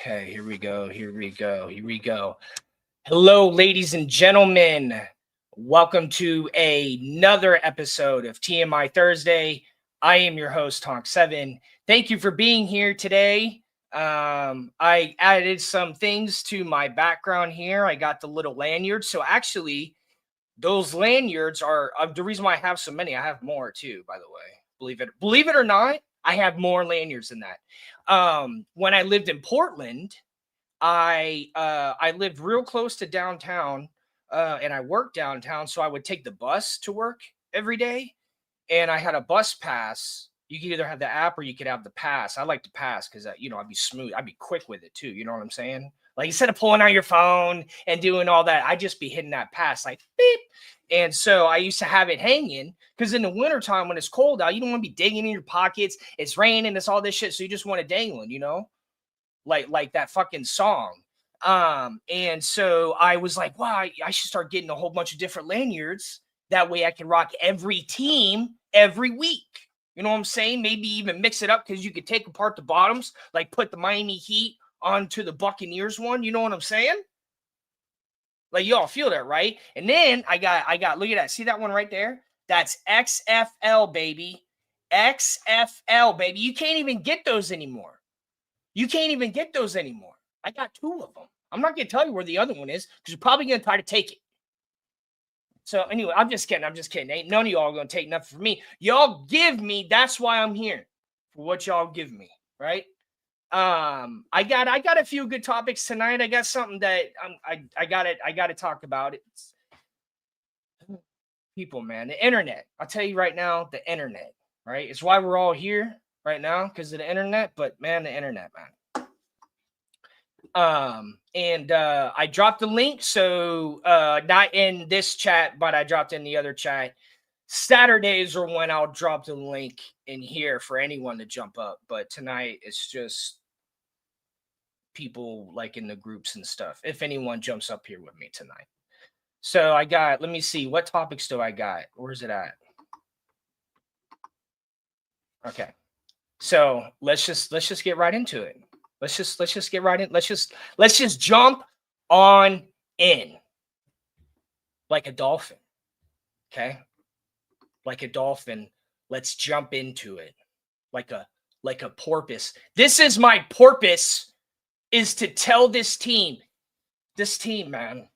Okay, here we go. Hello, ladies and gentlemen. Welcome to another episode of TMI Thursday. I am your host, Tonk7. Thank you for being here today. I added some things to my background here. I got the little lanyards. So actually, those lanyards are the reason why I have so many. I have more too, by the way. Believe it or not, I have more lanyards than that. When I lived in Portland, I lived real close to downtown, and I worked downtown, so I would take the bus to work every day, and I had a bus pass. You could either have the app or you could have the pass. I like the pass because I'd be smooth. I'd be quick with it too. You know what I'm saying? Like instead of pulling out your phone and doing all that, I'd just be hitting that pass like beep. And so I used to have it hanging because in the wintertime when it's cold out, you don't want to be digging in your pockets. It's raining, it's all this shit. So you just want it dangling, like that fucking song. And so I was like, wow, I should start getting a whole bunch of different lanyards. That way I can rock every team every week. You know what I'm saying? Maybe even mix it up because you could take apart the bottoms, like put the Miami Heat onto the Buccaneers one. You know what I'm saying? Like y'all feel that, right? And then I got, look at that. See that one right there? That's XFL, baby. XFL, baby. You can't even get those anymore. I got two of them. I'm not going to tell you where the other one is because you're probably going to try to take it. So anyway, I'm just kidding. Ain't none of y'all going to take nothing from me. Y'all give me, that's why I'm here. For what y'all give me, right? I got a few good topics tonight. I got something that I got to talk about. It's people, man, the internet. I'll tell you right now, the internet, right? It's why we're all here right now because of the internet. But man, the internet, man. And I dropped the link, so not in this chat, but I dropped in the other chat. Saturdays are when I'll drop the link in here for anyone to jump up. But tonight it's just people like in the groups and stuff. If anyone jumps up here with me tonight. So I got, let me see, what topics do I got? Where's it at? Okay. So let's just get right into it. Let's just get right in. Let's just jump on in like a dolphin. Okay? Like a dolphin. Let's jump into it. Like a porpoise. This is my porpoise, is to tell this team, man.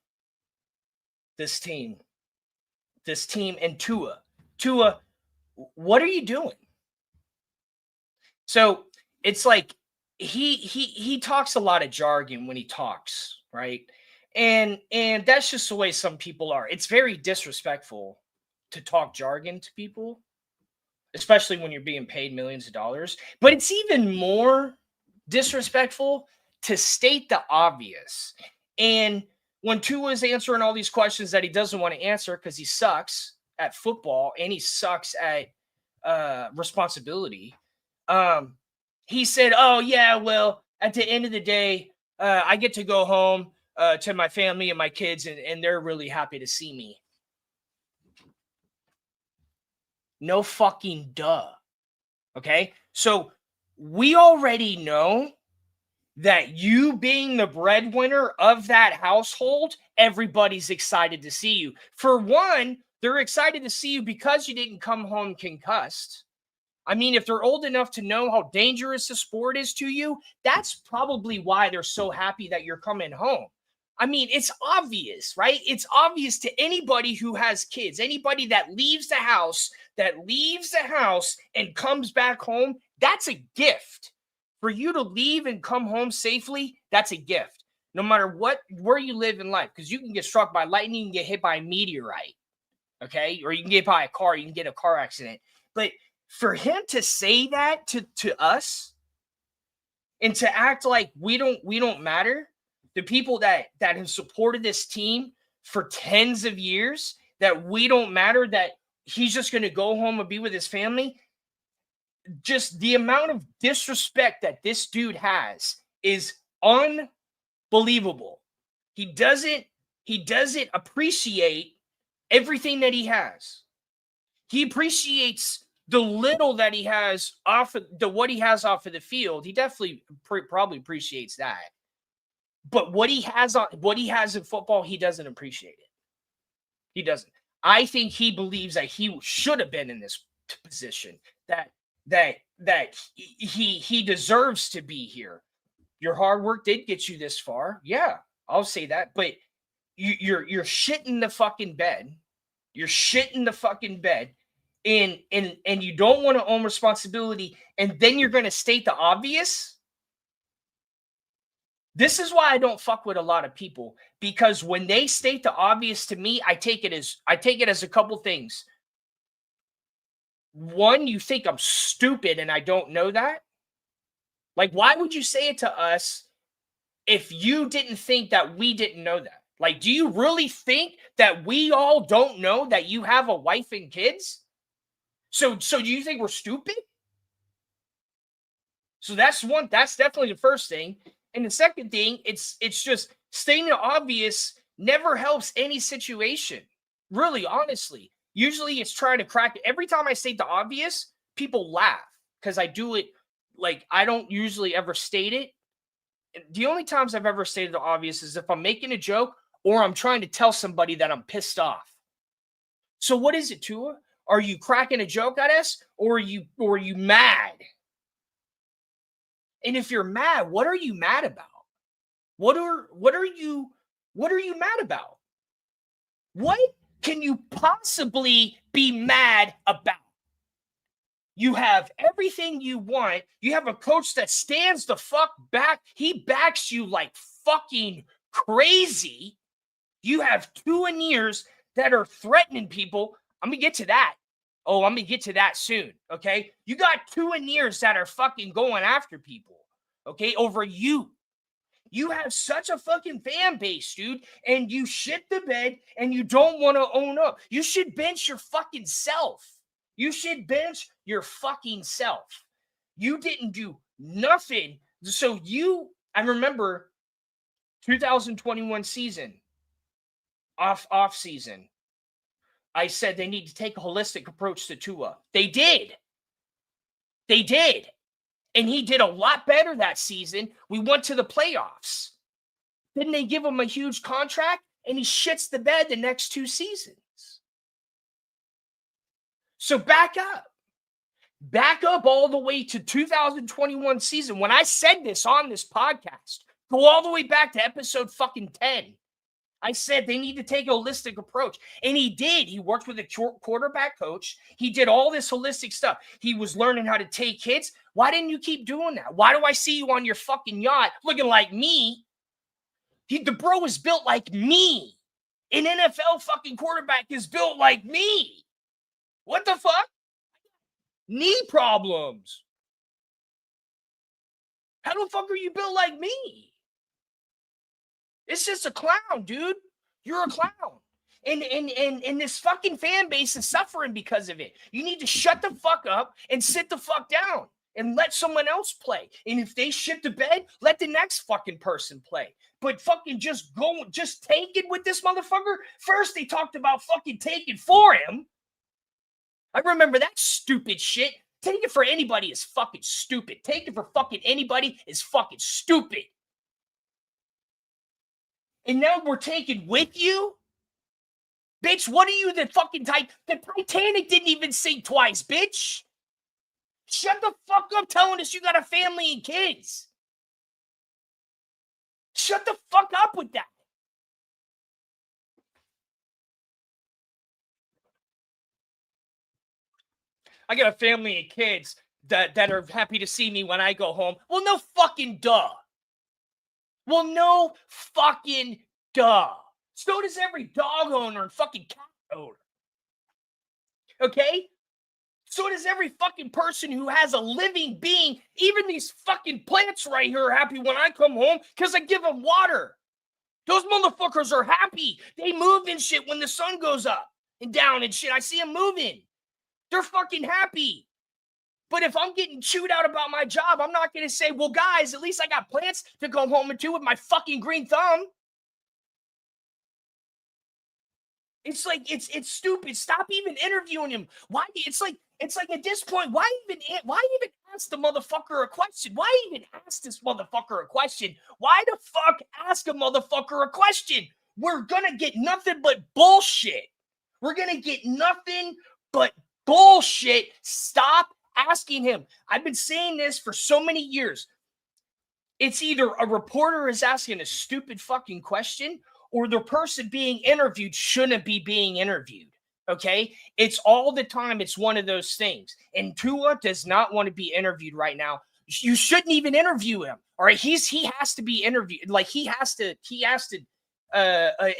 This team and Tua, what are you doing? So it's like he talks a lot of jargon when he talks, right? And that's just the way some people are. It's very disrespectful to talk jargon to people, especially when you're being paid millions of dollars. But it's even more disrespectful to state the obvious. And when Tua is answering all these questions that he doesn't want to answer because he sucks at football and he sucks at responsibility, he said, oh, yeah, well, at the end of the day, I get to go home to my family and my kids, and they're really happy to see me. No fucking duh. Okay? So we already know that you being the breadwinner of that household, everybody's excited to see you. For one, they're excited to see you because you didn't come home concussed. I mean, if they're old enough to know how dangerous the sport is to you, that's probably why they're so happy that you're coming home. I mean, it's obvious, right? It's obvious to anybody who has kids, anybody that leaves the house and comes back home, that's a gift. For you to leave and come home safely, that's a gift. No matter where you live in life, because you can get struck by lightning, you can get hit by a meteorite, okay? Or you can get by a car, you can get a car accident. But for him to say that to us and to act like we don't matter, the people that have supported this team for tens of years, that we don't matter, that he's just going to go home and be with his family, just the amount of disrespect that this dude has is unbelievable. He doesn't appreciate everything that he has. He appreciates the little that he has off of what he has off of the field. He definitely probably appreciates that. But what he has in football, he doesn't appreciate it. He doesn't. I think he believes that he should have been in this position, that he deserves to be here. Your hard work did get you this far. Yeah, I'll say that. But you're shitting the fucking bed. You're shitting the fucking bed. And you don't want to own responsibility, and then you're going to state the obvious. This is why I don't fuck with a lot of people, because when they state the obvious to me, I take it as a couple things. One, you think I'm stupid and I don't know that. Like, why would you say it to us if you didn't think that we didn't know that? Like, do you really think that we all don't know that you have a wife and kids? So do you think we're stupid? So that's definitely the first thing. And the second thing, it's just stating the obvious never helps any situation. Really, honestly. Usually it's trying to crack it. Every time I state the obvious, people laugh because I do it like I don't usually ever state it. The only times I've ever stated the obvious is if I'm making a joke or I'm trying to tell somebody that I'm pissed off. So what is it, Tua? Are you cracking a joke at us, or are you mad? And if you're mad, what are you mad about? What are you mad about? What can you possibly be mad about? You have everything you want. You have a coach that stands the fuck back. He backs you like fucking crazy. You have two ears that are threatening people. I'm going to get to that. Oh, I'm going to get to that soon, okay? You got two ears that are fucking going after people, okay, over you. You have such a fucking fan base, dude, and you shit the bed and you don't want to own up. You should bench your fucking self. You should bench your fucking self. You didn't do nothing. So I remember 2021 season, off season. I said they need to take a holistic approach to Tua. They did. They did. And he did a lot better that season. We went to the playoffs. Then they give him a huge contract, and he shits the bed the next 2 seasons. So back up. Back up all the way to 2021 season. When I said this on this podcast, go all the way back to episode fucking 10. I said they need to take a holistic approach. And he did. He worked with a quarterback coach. He did all this holistic stuff. He was learning how to take hits. Why didn't you keep doing that? Why do I see you on your fucking yacht looking like me? The bro is built like me. An NFL fucking quarterback is built like me. What the fuck? Knee problems. How the fuck are you built like me? It's just a clown, dude. You're a clown. And this fucking fan base is suffering because of it. You need to shut the fuck up and sit the fuck down and let someone else play. And if they shit the bed, let the next fucking person play. But fucking just take it with this motherfucker. First, they talked about fucking taking for him. I remember that stupid shit. Take it for anybody is fucking stupid. Take it for fucking anybody is fucking stupid. And now we're taking with you? Bitch, what are you, the fucking the Titanic didn't even sink twice, bitch. Shut the fuck up telling us you got a family and kids. Shut the fuck up with that. I got a family and kids that are happy to see me when I go home. Well, no fucking duh. Well, no fucking duh. So does every dog owner and fucking cat owner. Okay? So does every fucking person who has a living being. Even these fucking plants right here are happy when I come home because I give them water. Those motherfuckers are happy. They move and shit when the sun goes up and down and shit. I see them moving. They're fucking happy. But if I'm getting chewed out about my job, I'm not going to say, well, guys, at least I got plants to come home to with my fucking green thumb. It's like, it's stupid. Stop even interviewing him. Why? It's like at this point, why even ask the motherfucker a question? Why even ask this motherfucker a question? Why the fuck ask a motherfucker a question? We're going to get nothing but bullshit. We're going to get nothing but bullshit. Stop asking him. I've been saying this for so many years. It's either a reporter is asking a stupid fucking question or the person being interviewed shouldn't be being interviewed. Okay? It's all the time. It's one of those things. And Tua does not want to be interviewed right now. You shouldn't even interview him. All right? He has to be interviewed. Like he has to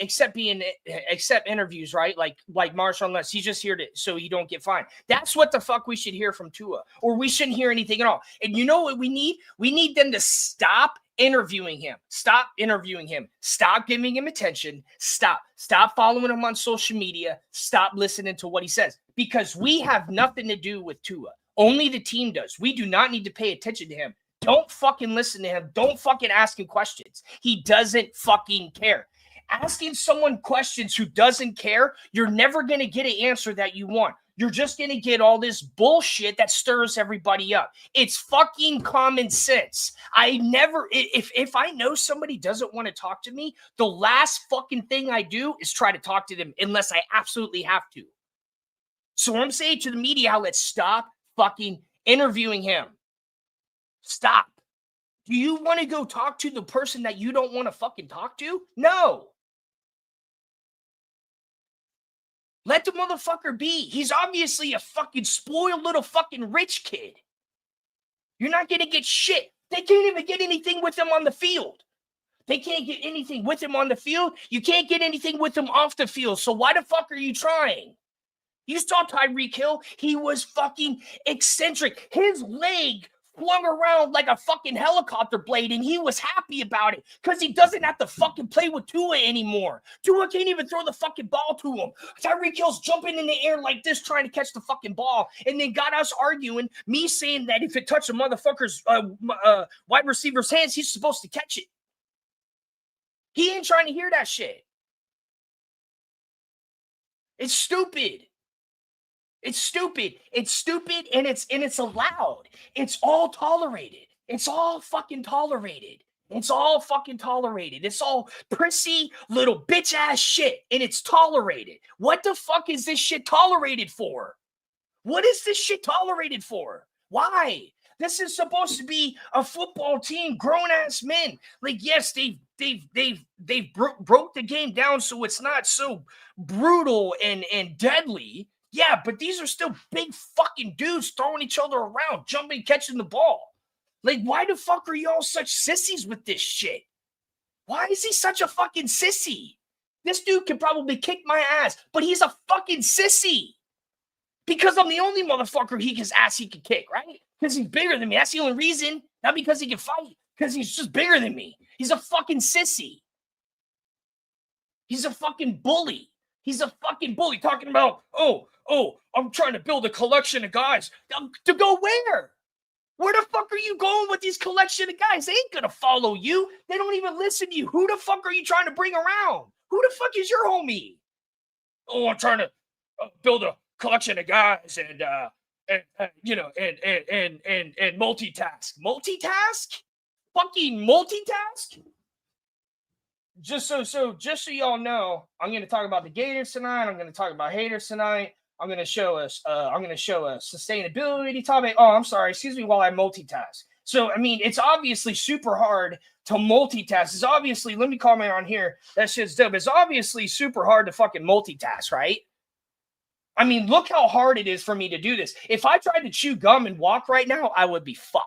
accept interviews, right? Like Marshall Lynch. He's just here so you don't get fined. That's what the fuck we should hear from Tua, or we shouldn't hear anything at all. And you know what we need? We need them to stop interviewing him. Stop interviewing him. Stop giving him attention. Stop following him on social media. Stop listening to what he says, because we have nothing to do with Tua. Only the team does. We do not need to pay attention to him. Don't fucking listen to him. Don't fucking ask him questions. He doesn't fucking care. Asking someone questions who doesn't care, you're never going to get an answer that you want. You're just going to get all this bullshit that stirs everybody up. It's fucking common sense. If I know somebody doesn't want to talk to me, the last fucking thing I do is try to talk to them unless I absolutely have to. So I'm saying to the media outlets, stop fucking interviewing him. Stop. Do you want to go talk to the person that you don't want to fucking talk to? No. Let the motherfucker be. He's obviously a fucking spoiled little fucking rich kid. You're not going to get shit. They can't even get anything with him on the field. They can't get anything with him on the field. You can't get anything with him off the field. So why the fuck are you trying? You saw Tyreek Hill. He was fucking eccentric. His leg flung around like a fucking helicopter blade, and he was happy about it because he doesn't have to fucking play with Tua anymore. Tua can't even throw the fucking ball to him. Tyreek Hill's jumping in the air like this trying to catch the fucking ball, and then got us arguing, me saying that if it touched a motherfucker's wide receiver's hands, he's supposed to catch it. He ain't trying to hear that shit. It's stupid. It's stupid. It's stupid, and it's allowed. It's all tolerated. It's all fucking tolerated. It's all fucking tolerated. It's all prissy little bitch ass shit, and it's tolerated. What the fuck is this shit tolerated for? What is this shit tolerated for? Why? This is supposed to be a football team, grown ass men. Like, yes, they've broke the game down so it's not so brutal and deadly. Yeah, but these are still big fucking dudes throwing each other around, jumping, catching the ball. Like, why the fuck are y'all such sissies with this shit? Why is he such a fucking sissy? This dude can probably kick my ass, but he's a fucking sissy. Because I'm the only motherfucker his ass he can kick, right? Because he's bigger than me. That's the only reason. Not because he can fight. Because he's just bigger than me. He's a fucking sissy. He's a fucking bully. He's a fucking bully talking about, oh, I'm trying to build a collection of guys. To go where? Where the fuck are you going with these collection of guys? They ain't going to follow you. They don't even listen to you. Who the fuck are you trying to bring around? Who the fuck is your homie? Oh, I'm trying to build a collection of guys and multitask. Multitask? Fucking multitask? Just so y'all know, I'm going to talk about the Gators tonight. I'm going to talk about haters tonight. I'm going to show us. I'm going to show a sustainability topic. Oh, I'm sorry. Excuse me while I multitask. So, I mean, it's obviously super hard to multitask. It's obviously, let me comment on here. That shit's dope. It's obviously super hard to fucking multitask, right? I mean, look how hard it is for me to do this. If I tried to chew gum and walk right now, I would be fucked.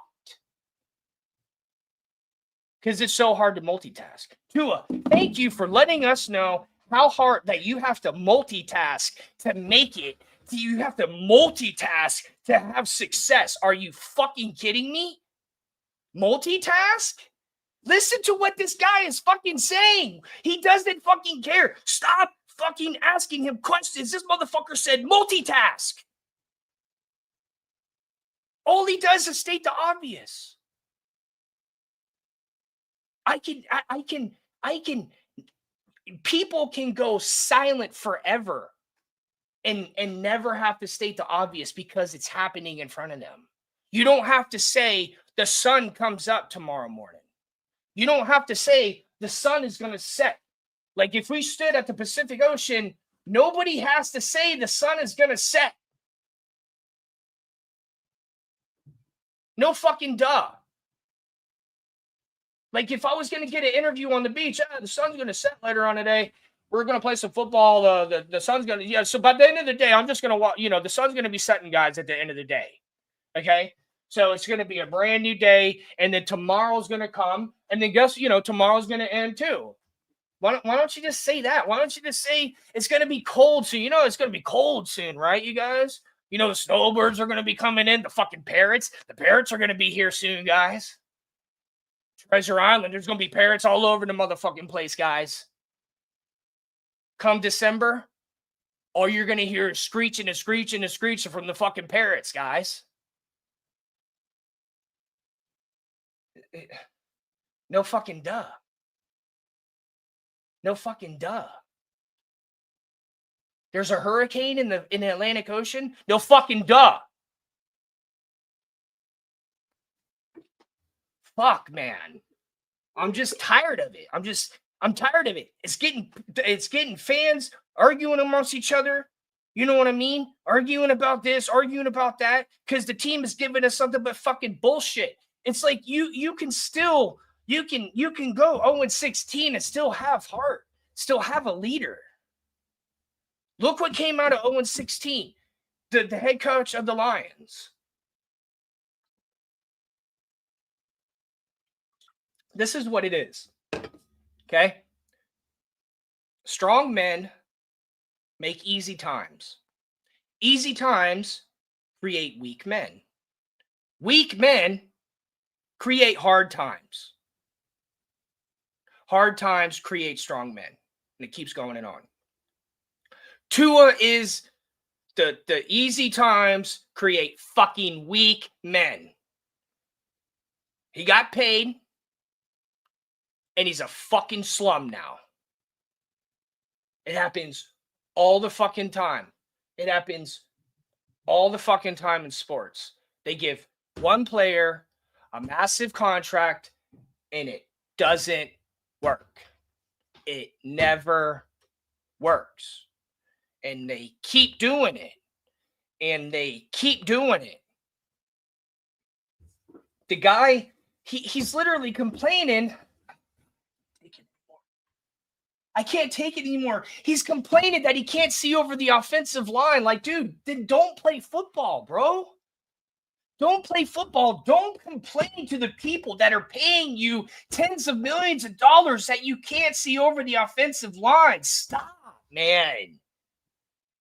Because it's so hard to multitask. Tua, thank you for letting us know how hard that you have to multitask to make it. You have to multitask to have success. Are you fucking kidding me? Multitask? Listen to what this guy is fucking saying. He doesn't fucking care. Stop fucking asking him questions. This motherfucker said multitask. All he does is state the obvious. People can go silent forever and never have to state the obvious because it's happening in front of them. You don't have to say the sun comes up tomorrow morning. You don't have to say the sun is going to set. Like if we stood at the Pacific Ocean, nobody has to say the sun is going to set. No fucking duh. Like if I was going to get an interview on the beach, the sun's going to set later on today. We're going to play some football. The sun's going to, yeah. So by the end of the day, I'm just going to walk, the sun's going to be setting, guys, at the end of the day. Okay. So it's going to be a brand new day. And then tomorrow's going to come. And then guess, tomorrow's going to end too. Why don't you just say that? Why don't you just say it's going to be cold soon? It's going to be cold soon, right, you guys? The snowbirds are going to be coming in. The fucking parrots. The parrots are going to be here soon, guys. Treasure Island, there's going to be parrots all over the motherfucking place, guys. Come December, all you're going to hear is screeching and screeching and screeching from the fucking parrots, guys. No fucking duh. No fucking duh. There's a hurricane in the Atlantic Ocean? No fucking duh. Fuck, man. I'm just tired of it. I'm tired of it. It's getting fans arguing amongst each other. You know what I mean? Arguing about this, arguing about that, because the team is giving us something but fucking bullshit. It's like you can go 0-16 and still have heart, still have a leader. Look what came out of 0-16. The head coach of the Lions. This is what it is. Okay? Strong men make easy times. Easy times create weak men. Weak men create hard times. Hard times create strong men. And it keeps going on. Tua is the easy times create fucking weak men. He got paid, and he's a fucking slum now. It happens all the fucking time. It happens all the fucking time in sports. They give one player a massive contract, and it doesn't work. It never works. And they keep doing it. And they keep doing it. The guy, he's literally complaining. I can't take it anymore. He's complaining that he can't see over the offensive line. Like, dude, then don't play football, bro. Don't play football. Don't complain to the people that are paying you tens of millions of dollars that you can't see over the offensive line. Stop, man.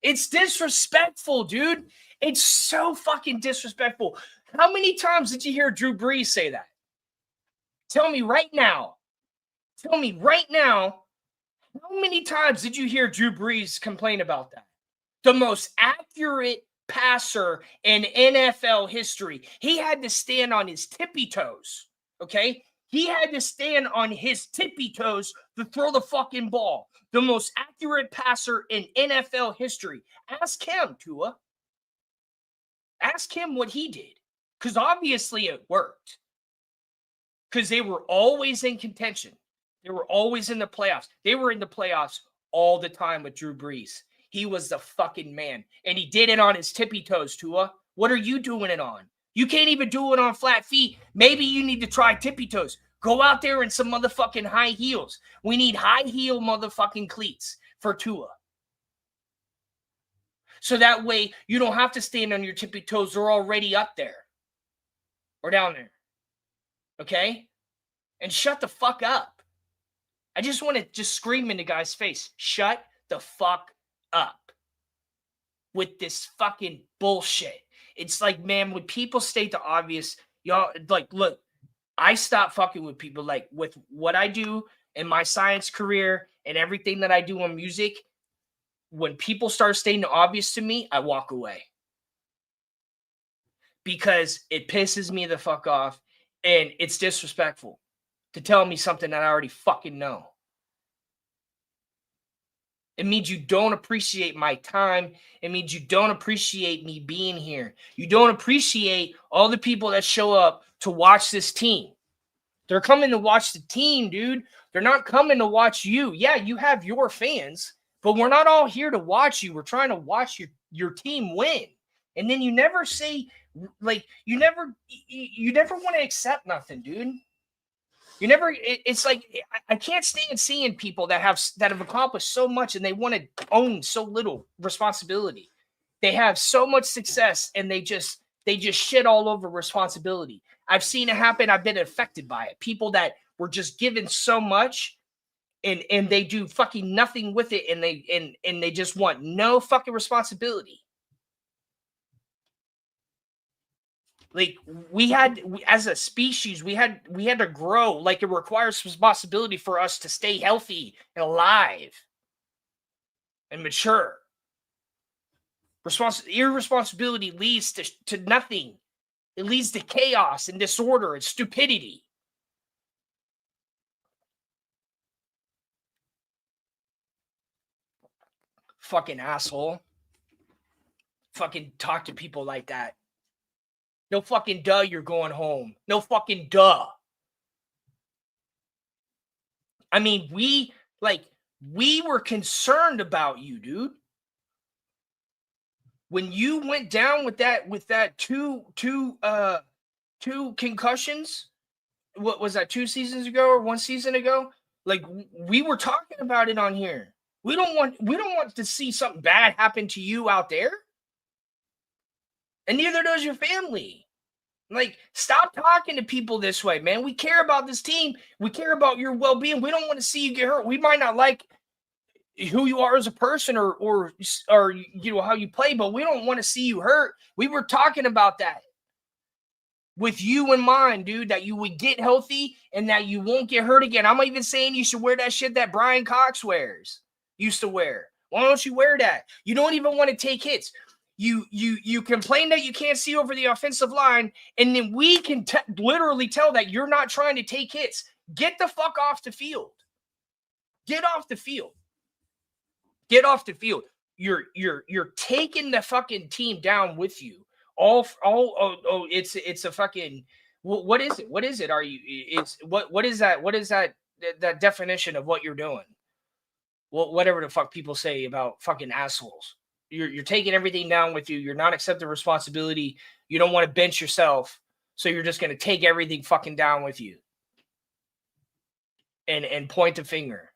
It's disrespectful, dude. It's so fucking disrespectful. How many times did you hear Drew Brees say that? Tell me right now. Tell me right now. How many times did you hear Drew Brees complain about that? The most accurate passer in NFL history. He had to stand on his tippy toes, okay? He had to stand on his tippy toes to throw the fucking ball. The most accurate passer in NFL history. Ask him, Tua. Ask him what he did. Because obviously it worked. Because they were always in contention. They were always in the playoffs. They were in the playoffs all the time with Drew Brees. He was the fucking man. And he did it on his tippy toes, Tua. What are you doing it on? You can't even do it on flat feet. Maybe you need to try tippy toes. Go out there in some motherfucking high heels. We need high heel motherfucking cleats for Tua. So that way you don't have to stand on your tippy toes. They're already up there. Or down there. Okay? And shut the fuck up. I just want to just scream in the guy's face. Shut the fuck up with this fucking bullshit. It's like, man, when people state the obvious, y'all, like, look, I stop fucking with people. Like, with what I do in my science career and everything that I do in music, when people start stating the obvious to me, I walk away. Because it pisses me the fuck off and it's disrespectful to tell me something that I already fucking know. It means you don't appreciate my time. It means you don't appreciate me being here. You don't appreciate all the people that show up to watch this team. They're coming to watch the team, dude. They're not coming to watch you. Yeah, you have your fans, but we're not all here to watch you. We're trying to watch your team win. And then you never say, like, you never want to accept nothing, dude. You never, it's like, I can't stand seeing people that have accomplished so much and they want to own so little responsibility. They have so much success and they just shit all over responsibility. I've seen it happen. I've been affected by it. People that were just given so much and they do fucking nothing with it and they just want no fucking responsibility. Like as a species, we had to grow. Like, it requires responsibility for us to stay healthy and alive and mature. Irresponsibility leads to nothing. It leads to chaos and disorder and stupidity. Fucking asshole. Fucking talk to people like that. No fucking duh, you're going home. No fucking duh. I mean, we were concerned about you, dude. When you went down with that two concussions, what was that, 2 seasons ago or 1 season ago? Like, we were talking about it on here. We don't want to see something bad happen to you out there. And neither does your family. Like, stop talking to people this way, man. We care about this team. We care about your well-being. We don't want to see you get hurt. We might not like who you are as a person or you know how you play, but we don't want to see you hurt. We were talking about that. with you in mind, dude, that you would get healthy and that you won't get hurt again. I'm even saying you should wear that shit that Brian Cox used to wear. Why don't you wear that? You don't even want to take hits. You complain that you can't see over the offensive line, and then we can literally tell that you're not trying to take hits. Get the fuck off the field. Get off the field. Get off the field. You're taking the fucking team down with you. It's a fucking what is it? What is it? Are you it's what is that? What is that definition of what you're doing? Well, whatever the fuck people say about fucking assholes. You're taking everything down with you. You're not accepting responsibility. You don't want to bench yourself. So you're just going to take everything fucking down with you. And point the finger.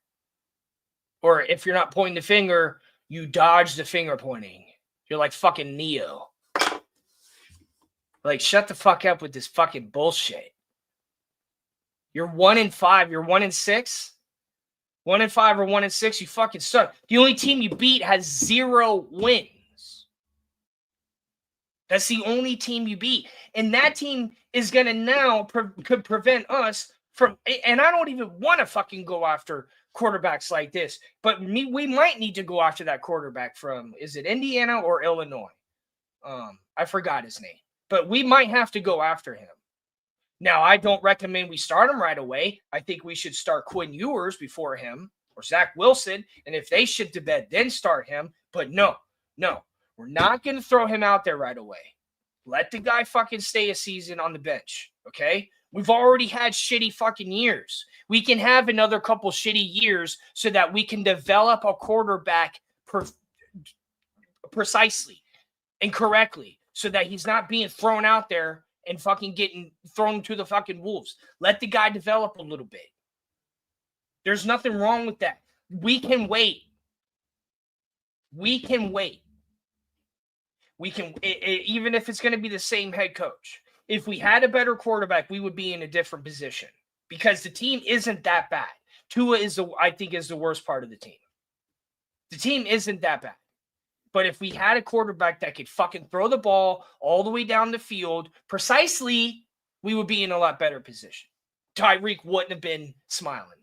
Or if you're not pointing the finger, you dodge the finger pointing. You're like fucking Neo. Like, shut the fuck up with this fucking bullshit. You're 1-5. You're 1-6. 1-5 or 1-6, you fucking suck. The only team you beat has 0 wins. That's the only team you beat. And that team is going to now could prevent us from, and I don't even want to fucking go after quarterbacks like this, but we might need to go after that quarterback from, is it Indiana or Illinois? I forgot his name, but we might have to go after him. Now, I don't recommend we start him right away. I think we should start Quinn Ewers before him or Zach Wilson. And if they shit to bed, then start him. But no, we're not going to throw him out there right away. Let the guy fucking stay a season on the bench, okay? We've already had shitty fucking years. We can have another couple shitty years so that we can develop a quarterback precisely and correctly so that he's not being thrown out there and fucking getting thrown to the fucking wolves. Let the guy develop a little bit. There's nothing wrong with that. We can wait. We can wait. We can, even if it's going to be the same head coach. If we had a better quarterback, we would be in a different position because the team isn't that bad. Tua I think is the worst part of the team. The team isn't that bad. But if we had a quarterback that could fucking throw the ball all the way down the field precisely, we would be in a lot better position. Tyreek wouldn't have been smiling.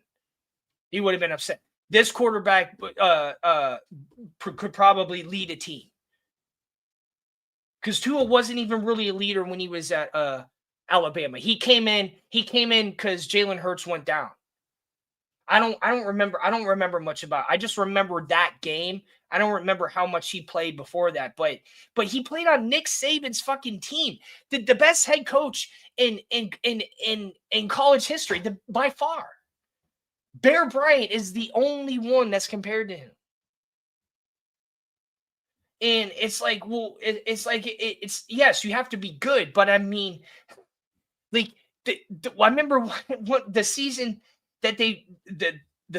He would have been upset. This quarterback could probably lead a team. Because Tua wasn't even really a leader when he was at Alabama. He came in because Jalen Hurts went down. I don't remember much about it. I just remember that game. I don't remember how much he played before that, but he played on Nick Saban's fucking team. The best head coach in college history, by far. Bear Bryant is the only one that's compared to him. And it's like, well, it's yes, you have to be good, but I mean, like, I remember what the season that the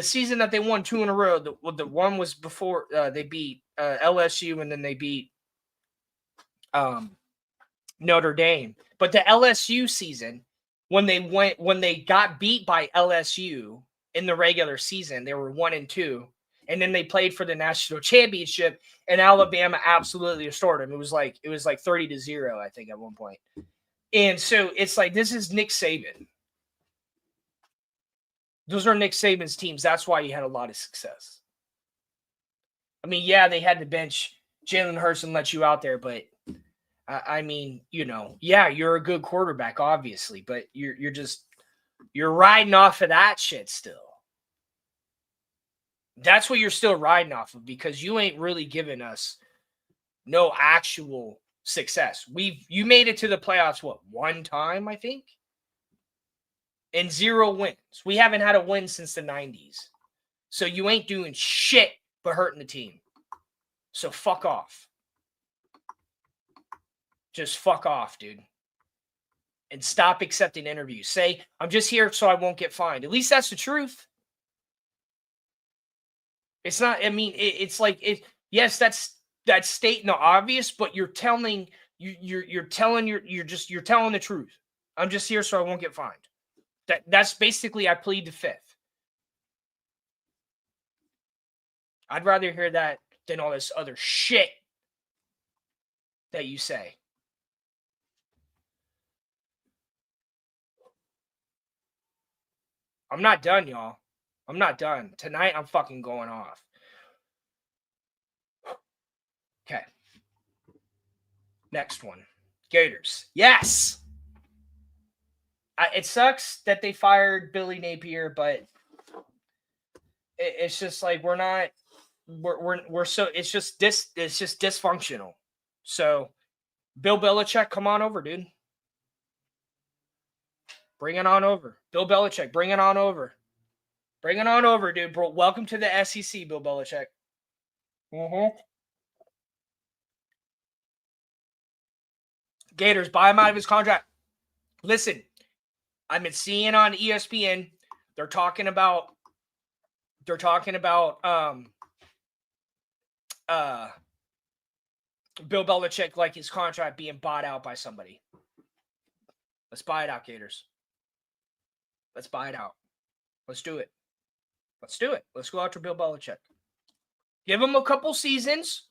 season that they won 2 in a row. The one was before they beat LSU, and then they beat Notre Dame. But the LSU season, when they got beat by LSU in the regular season, they were 1-2. And then they played for the national championship, and Alabama absolutely restored them. It was like 30-0, I think, at one point. And so it's like, this is Nick Saban. Those are Nick Saban's teams. That's why he had a lot of success. I mean, yeah, they had to bench Jalen Hurts and let you out there, but I mean, yeah, you're a good quarterback, obviously, but you're riding off of that shit still. That's what you're still riding off of because you ain't really giving us no actual success. You made it to the playoffs, one time, I think? And 0 wins. We haven't had a win since the 90s. So you ain't doing shit but hurting the team. So fuck off. Just fuck off, dude. And stop accepting interviews. Say, I'm just here so I won't get fined. At least that's the truth. It's not, I mean, it's like, yes, that's stating the obvious, but you're telling the truth. I'm just here so I won't get fined. That's basically, I plead the fifth. I'd rather hear that than all this other shit that you say. I'm not done, y'all. I'm not done. Tonight, I'm fucking going off. Okay. Next one. Gators. Yes. It sucks that they fired Billy Napier, but it's just like we're so it's just dysfunctional. So Bill Belichick, come on over, dude. Bring it on over. Bill Belichick, bring it on over. Bring it on over, dude. Bro, welcome to the SEC, Bill Belichick. Gators, buy him out of his contract. Listen, I've been seeing on ESPN, they're talking about Bill Belichick, like his contract being bought out by somebody. Let's buy it out, Gators. Let's buy it out. Let's do it. Let's do it. Let's go after Bill Belichick. Give him a couple seasons.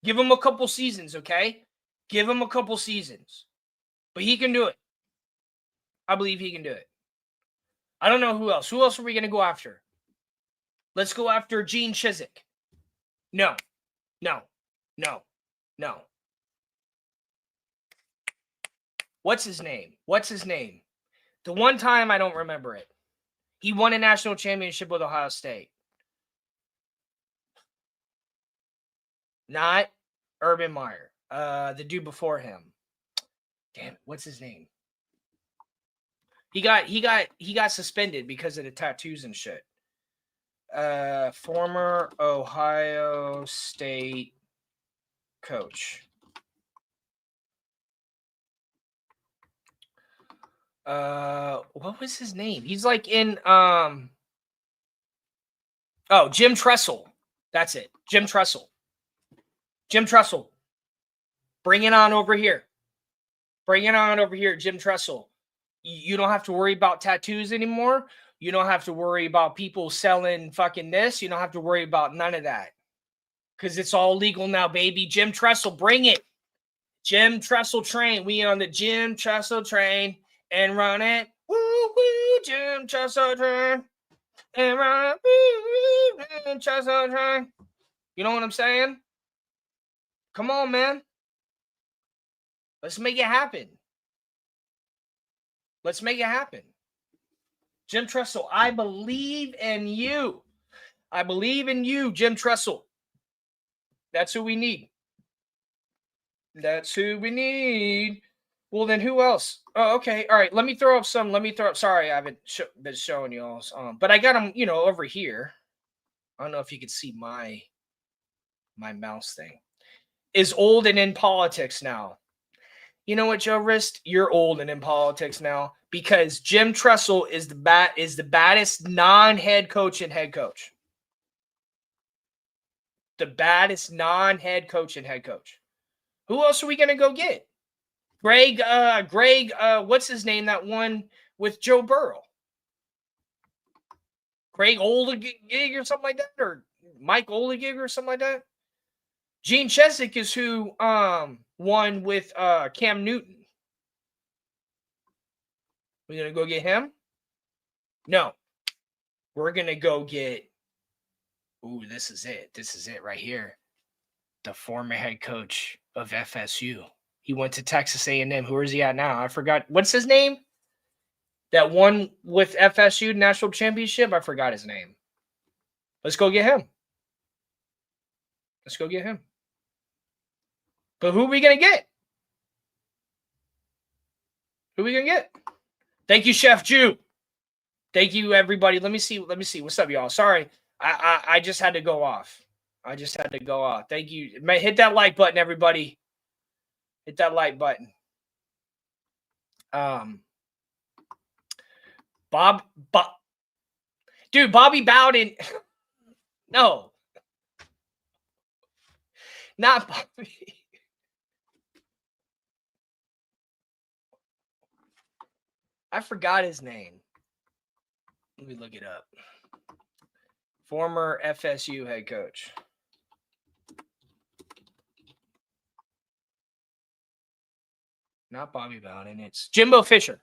Give him a couple seasons, okay? Give him a couple seasons. But he can do it. I believe he can do it. I don't know who else. Who else are we going to go after? Let's go after Gene Chizik. No. What's his name? The one time I don't remember it. He won a national championship with Ohio State. Not Urban Meyer. The dude before him. Damn, what's his name? He got suspended because of the tattoos and shit. Former Ohio State coach. What was his name? He's like in Jim Tressel. That's it. Jim Tressel. Bring it on over here. Jim Tressel. You don't have to worry about tattoos anymore. You don't have to worry about people selling fucking this. You don't have to worry about none of that. Because it's all legal now, baby. Jim Tressel, bring it. Jim Tressel train. We on the Jim Tressel train and run it. Woo, woo, Jim Tressel train. And run it. Woo, woo, Jim Tressel train. You know what I'm saying? Come on, man. Let's make it happen. Jim Tressel, I believe in you. Jim Tressel. That's who we need. Well, then who else? Oh, okay. All right. Let me throw up some. Sorry, I haven't been showing you all. But I got them, over here. I don't know if you can see my mouse thing. Is old and in politics now. You know what, Joe Rist? You're old and in politics now because Jim Tressel is the baddest non-head coach and head coach. The baddest non-head coach and head coach. Who else are we going to go get? Greg, what's his name? That one with Joe Burrow. Greg Oligig or something like that? Or Mike Oligig or something like that? Gene Chizik is who won with Cam Newton. We're going to go get him? No. We're going to go get... Ooh, this is it. This is it right here. The former head coach of FSU. He went to Texas A&M. Who is he at now? I forgot. What's his name? That won with FSU national championship? I forgot his name. Let's go get him. But who are we going to get? Thank you, Chef Jew. Thank you, everybody. Let me see. What's up, y'all? Sorry. I just had to go off. Thank you. Hit that like button, everybody. Hit that like button. Dude, Bobby Bowden. No. Not Bobby. I forgot his name. Let me look it up. Former FSU head coach. Not Bobby Bowden. It's Jimbo Fisher.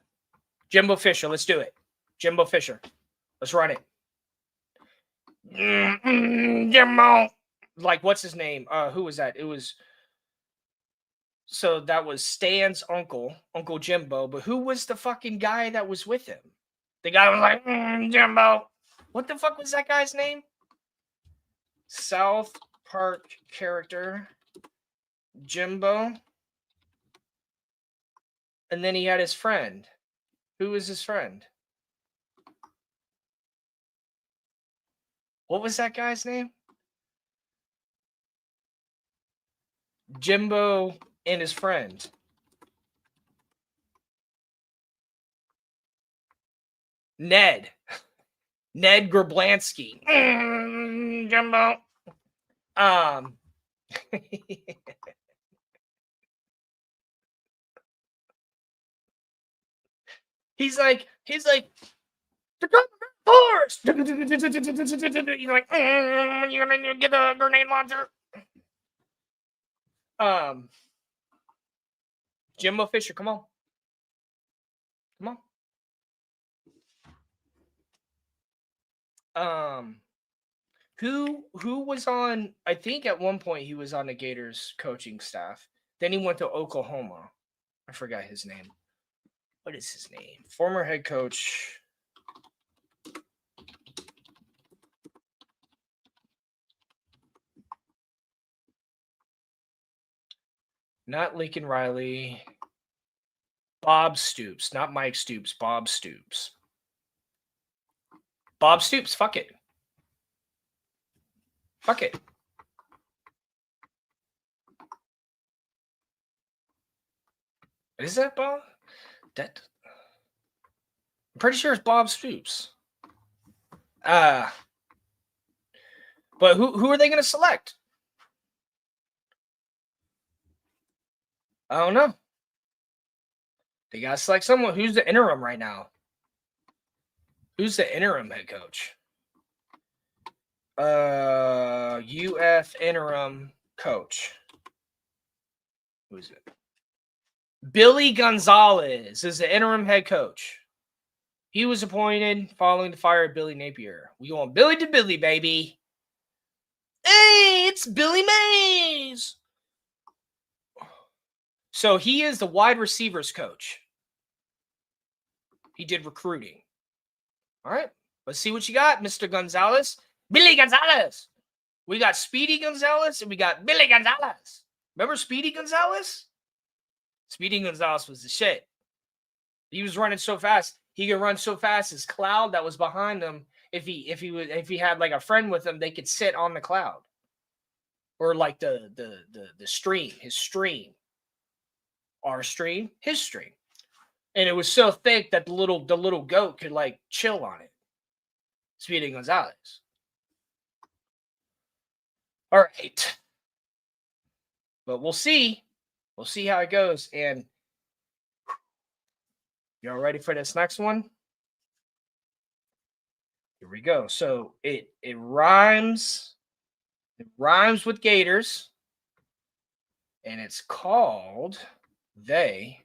Let's do it. Jimbo Fisher. Let's run it. Jimbo. Like, what's his name? Who was that? It was. So that was Stan's uncle, Uncle Jimbo. But who was the fucking guy that was with him? The guy was like, Jimbo. What the fuck was that guy's name? South Park character Jimbo. And then he had his friend. Who was his friend? What was that guy's name? Jimbo and his friend. Ned Grablansky. Jimbo. he's like, the force. He's like, you're gonna get a grenade launcher. Jimbo Fisher, come on. Who was on, I think at one point he was on the Gators coaching staff. Then he went to Oklahoma. I forgot his name. What is his name? Former head coach. Not Lincoln Riley. Bob Stoops. Not Mike Stoops. Bob Stoops. Bob Stoops. Fuck it. Is that Bob? I'm pretty sure it's Bob Stoops. But who are they going to select? I don't know. They got to select someone. Who's the interim right now? Who's the interim head coach? UF interim coach. Who is it? Billy Gonzalez is the interim head coach. He was appointed following the fire of Billy Napier. We want Billy to Billy, baby. Hey, it's Billy Mays. So he is the wide receivers coach. He did recruiting. All right. Let's see what you got, Mr. Gonzalez. Billy Gonzalez. We got Speedy Gonzalez and we got Billy Gonzalez. Remember Speedy Gonzalez? Speedy Gonzalez was the shit. He was running so fast. He could run so fast. His cloud that was behind him, if he had like a friend with him, they could sit on the cloud. Or like the stream, his stream. Our stream, his stream. And it was so thick that the little goat could like chill on it. Speedy Gonzalez. All right. But we'll see. We'll see how it goes. And y'all ready for this next one? Here we go. So it rhymes. It rhymes with Gators. And it's called, they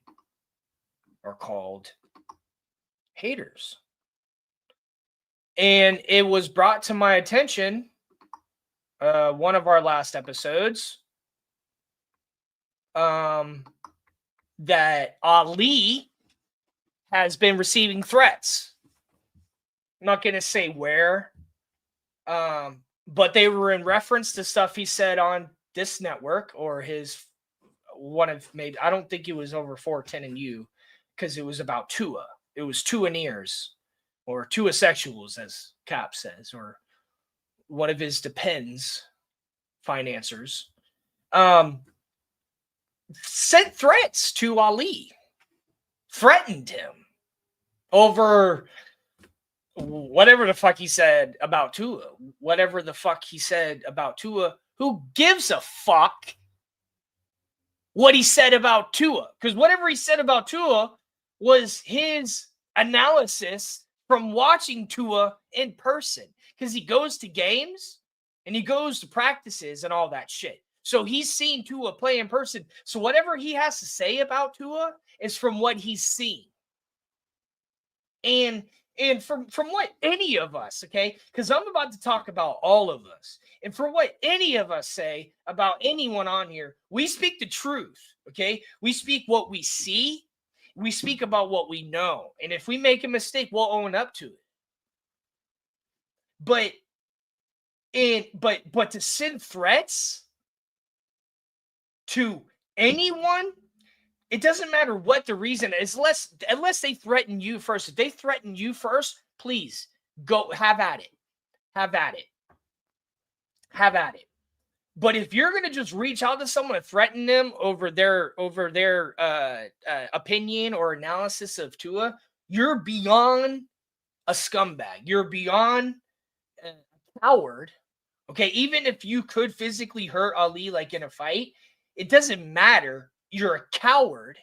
are called haters. And it was brought to my attention one of our last episodes that Ali has been receiving threats. I'm not going to say where, but they were in reference to stuff he said on this network or his one of maybe, I don't think it was over 410 and U because it was about Tua. It was Tuaneers or Tua sexuals, as Cap says, or one of his depends financiers. Sent threats to Ali, threatened him over whatever the fuck he said about Tua. Whatever the fuck he said about Tua. Who gives a fuck what he said about Tua? Because whatever he said about Tua was his analysis from watching Tua in person. Because he goes to games and he goes to practices and all that shit. So he's seen Tua play in person. So whatever he has to say about Tua is from what he's seen. And And from what any of us, okay, because I'm about to talk about all of us, and for what any of us say about anyone on here, we speak the truth, okay? We speak what we see, we speak about what we know, and if we make a mistake, we'll own up to it. But to send threats to anyone, it doesn't matter what the reason is, unless they threaten you first. If they threaten you first, please go have at it. Have at it. Have at it. But if you're gonna just reach out to someone and threaten them over their opinion or analysis of Tua, you're beyond a scumbag. You're beyond a coward. Okay, even if you could physically hurt Ali like in a fight, it doesn't matter. You're a coward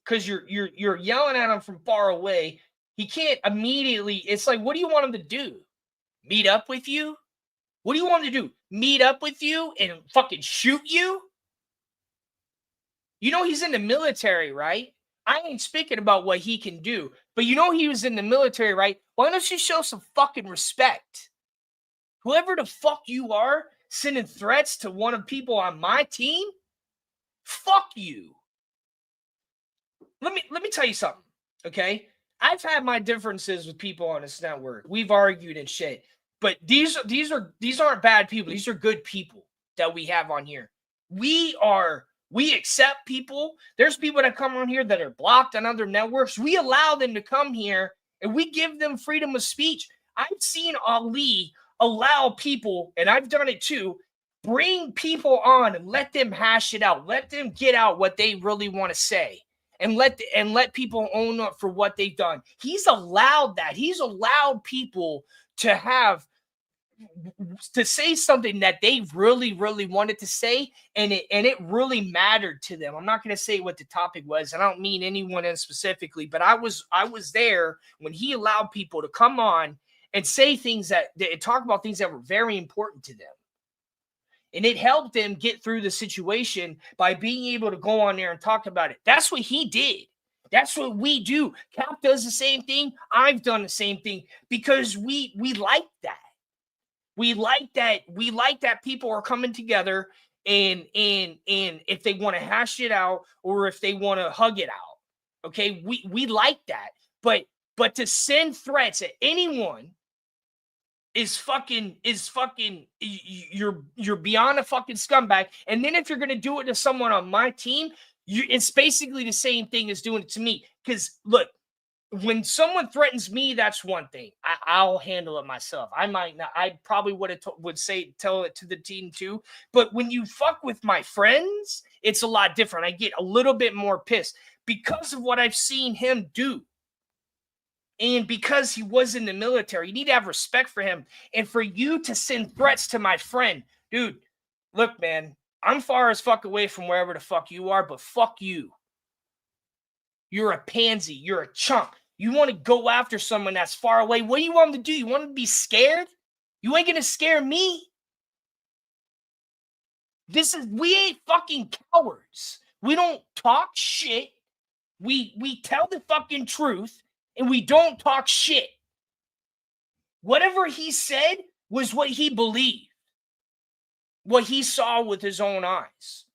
because you're yelling at him from far away. He can't immediately. It's like, what do you want him to do? Meet up with you? What do you want him to do? Meet up with you and fucking shoot you? You know he's in the military, right? I ain't speaking about what he can do, but you know he was in the military, right? Why don't you show some fucking respect? Whoever the fuck you are, sending threats to one of the people on my team, fuck you. Let me tell you something, okay? I've had my differences with people on this network. We've argued and shit, but these aren't bad people. These are good people that we have on here. We accept people. There's people that come on here that are blocked on other networks. We allow them to come here and we give them freedom of speech. I've seen Ali allow people, and I've done it too, bring people on and let them hash it out. Let them get out what they really want to say. And let people own up for what they've done. He's allowed that. He's allowed people to say something that they really, really wanted to say, and it really mattered to them. I'm not going to say what the topic was. I don't mean anyone in specifically, but I was there when he allowed people to come on and say things that talk about things that were very important to them. And it helped them get through the situation by being able to go on there and talk about it. That's what he did. That's what we do. Cap does the same thing. I've done the same thing because we like that. We like that. We like that people are coming together and if they want to hash it out or if they want to hug it out. Okay, we like that. But to send threats at anyone is fucking you're beyond a fucking scumbag. And then if you're gonna do it to someone on my team, it's basically the same thing as doing it to me. Because look, when someone threatens me, that's one thing. I'll handle it myself. I might not. I probably tell it to the team too. But when you fuck with my friends, it's a lot different. I get a little bit more pissed because of what I've seen him do. And because he was in the military, you need to have respect for him. And for you to send threats to my friend, dude, look, man, I'm far as fuck away from wherever the fuck you are, but fuck you. You're a pansy. You're a chump. You want to go after someone that's far away. What do you want him to do? You want him to be scared? You ain't going to scare me. We ain't fucking cowards. We don't talk shit. We tell the fucking truth. And we don't talk shit. Whatever he said was what he believed, what he saw with his own eyes.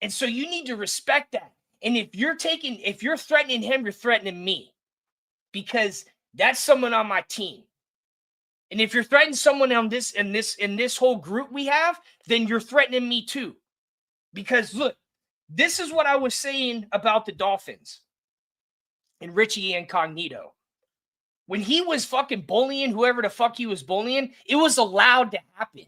And so you need to respect that. And if you're threatening him, you're threatening me because that's someone on my team. And if you're threatening someone in this whole group we have, then you're threatening me too. Because look, this is what I was saying about the Dolphins. And Richie Incognito. When he was fucking bullying whoever the fuck he was bullying, it was allowed to happen.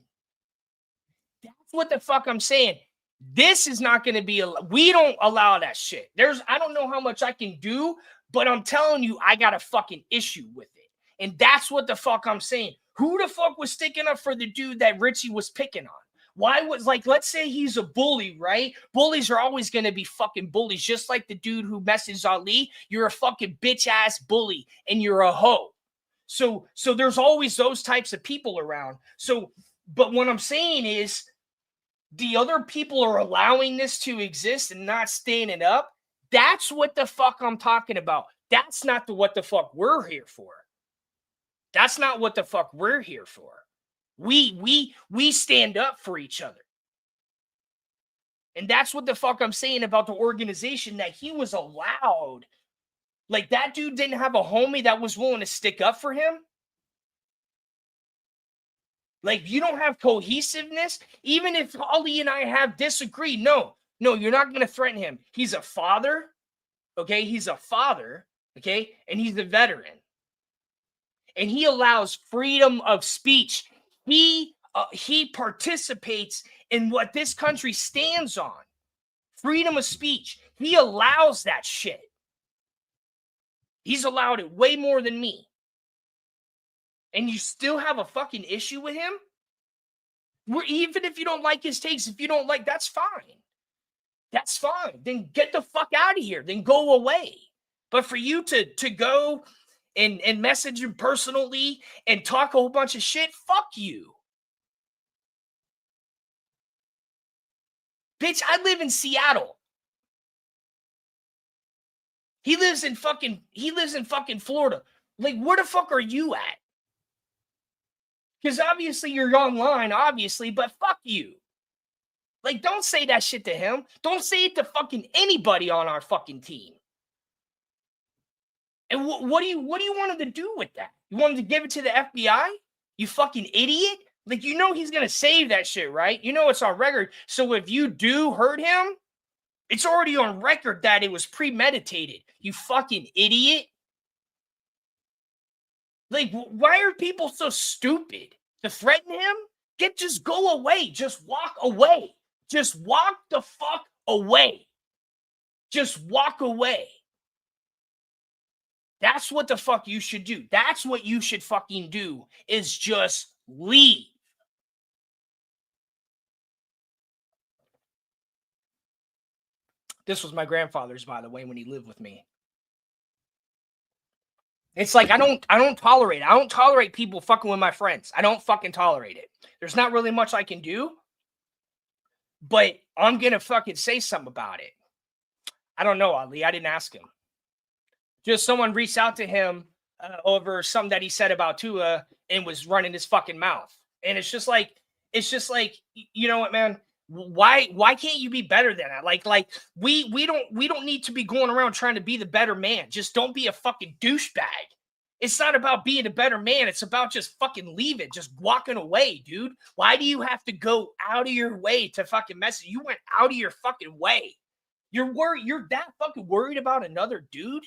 That's what the fuck I'm saying. This is not going to be, we don't allow that shit. I don't know how much I can do, but I'm telling you, I got a fucking issue with it. And that's what the fuck I'm saying. Who the fuck was sticking up for the dude that Richie was picking on? Why was, like, let's say he's a bully, right? Bullies are always going to be fucking bullies, just like the dude who messaged Ali. You're a fucking bitch-ass bully, and you're a hoe. So there's always those types of people around. But what I'm saying is the other people are allowing this to exist and not standing up. That's what the fuck I'm talking about. That's not what the fuck we're here for. That's not what the fuck we're here for. We stand up for each other. And that's what the fuck I'm saying about the organization, that he was allowed. Like, that dude didn't have a homie that was willing to stick up for him. Like, you don't have cohesiveness. Even if Holly and I have disagreed, no, you're not going to threaten him. He's a father. Okay. He's a father. Okay. And he's a veteran. And he allows freedom of speech. He participates in what this country stands on. Freedom of speech. He allows that shit. He's allowed it way more than me. And you still have a fucking issue with him? Even if you don't like his takes, if you don't like, that's fine. That's fine. Then get the fuck out of here. Then go away. But for you to go and message him personally and talk a whole bunch of shit, fuck you. Bitch, I live in Seattle. He lives in fucking Florida. Like, where the fuck are you at? Because obviously you're online, obviously, but fuck you. Like, don't say that shit to him. Don't say it to fucking anybody on our fucking team. And what do you want him to do with that? You want him to give it to the FBI? You fucking idiot. Like, you know he's going to save that shit, right? You know it's on record. So if you do hurt him, it's already on record that it was premeditated. You fucking idiot. Like, why are people so stupid to threaten him? Just go away. Just walk away. Just walk the fuck away. Just walk away. That's what the fuck you should do. That's what you should fucking do, is just leave. This was my grandfather's, by the way, when he lived with me. It's like, I don't tolerate it. I don't tolerate people fucking with my friends. I don't fucking tolerate it. There's not really much I can do, but I'm going to fucking say something about it. I don't know, Ali. I didn't ask him. Just someone reached out to him over something that he said about Tua and was running his fucking mouth. And it's just like, you know what, man? Why can't you be better than that? Like we don't need to be going around trying to be the better man. Just don't be a fucking douchebag. It's not about being a better man. It's about just fucking leaving, just walking away, dude. Why do you have to go out of your way to fucking message? You went out of your fucking way. You're worried. You're that fucking worried about another dude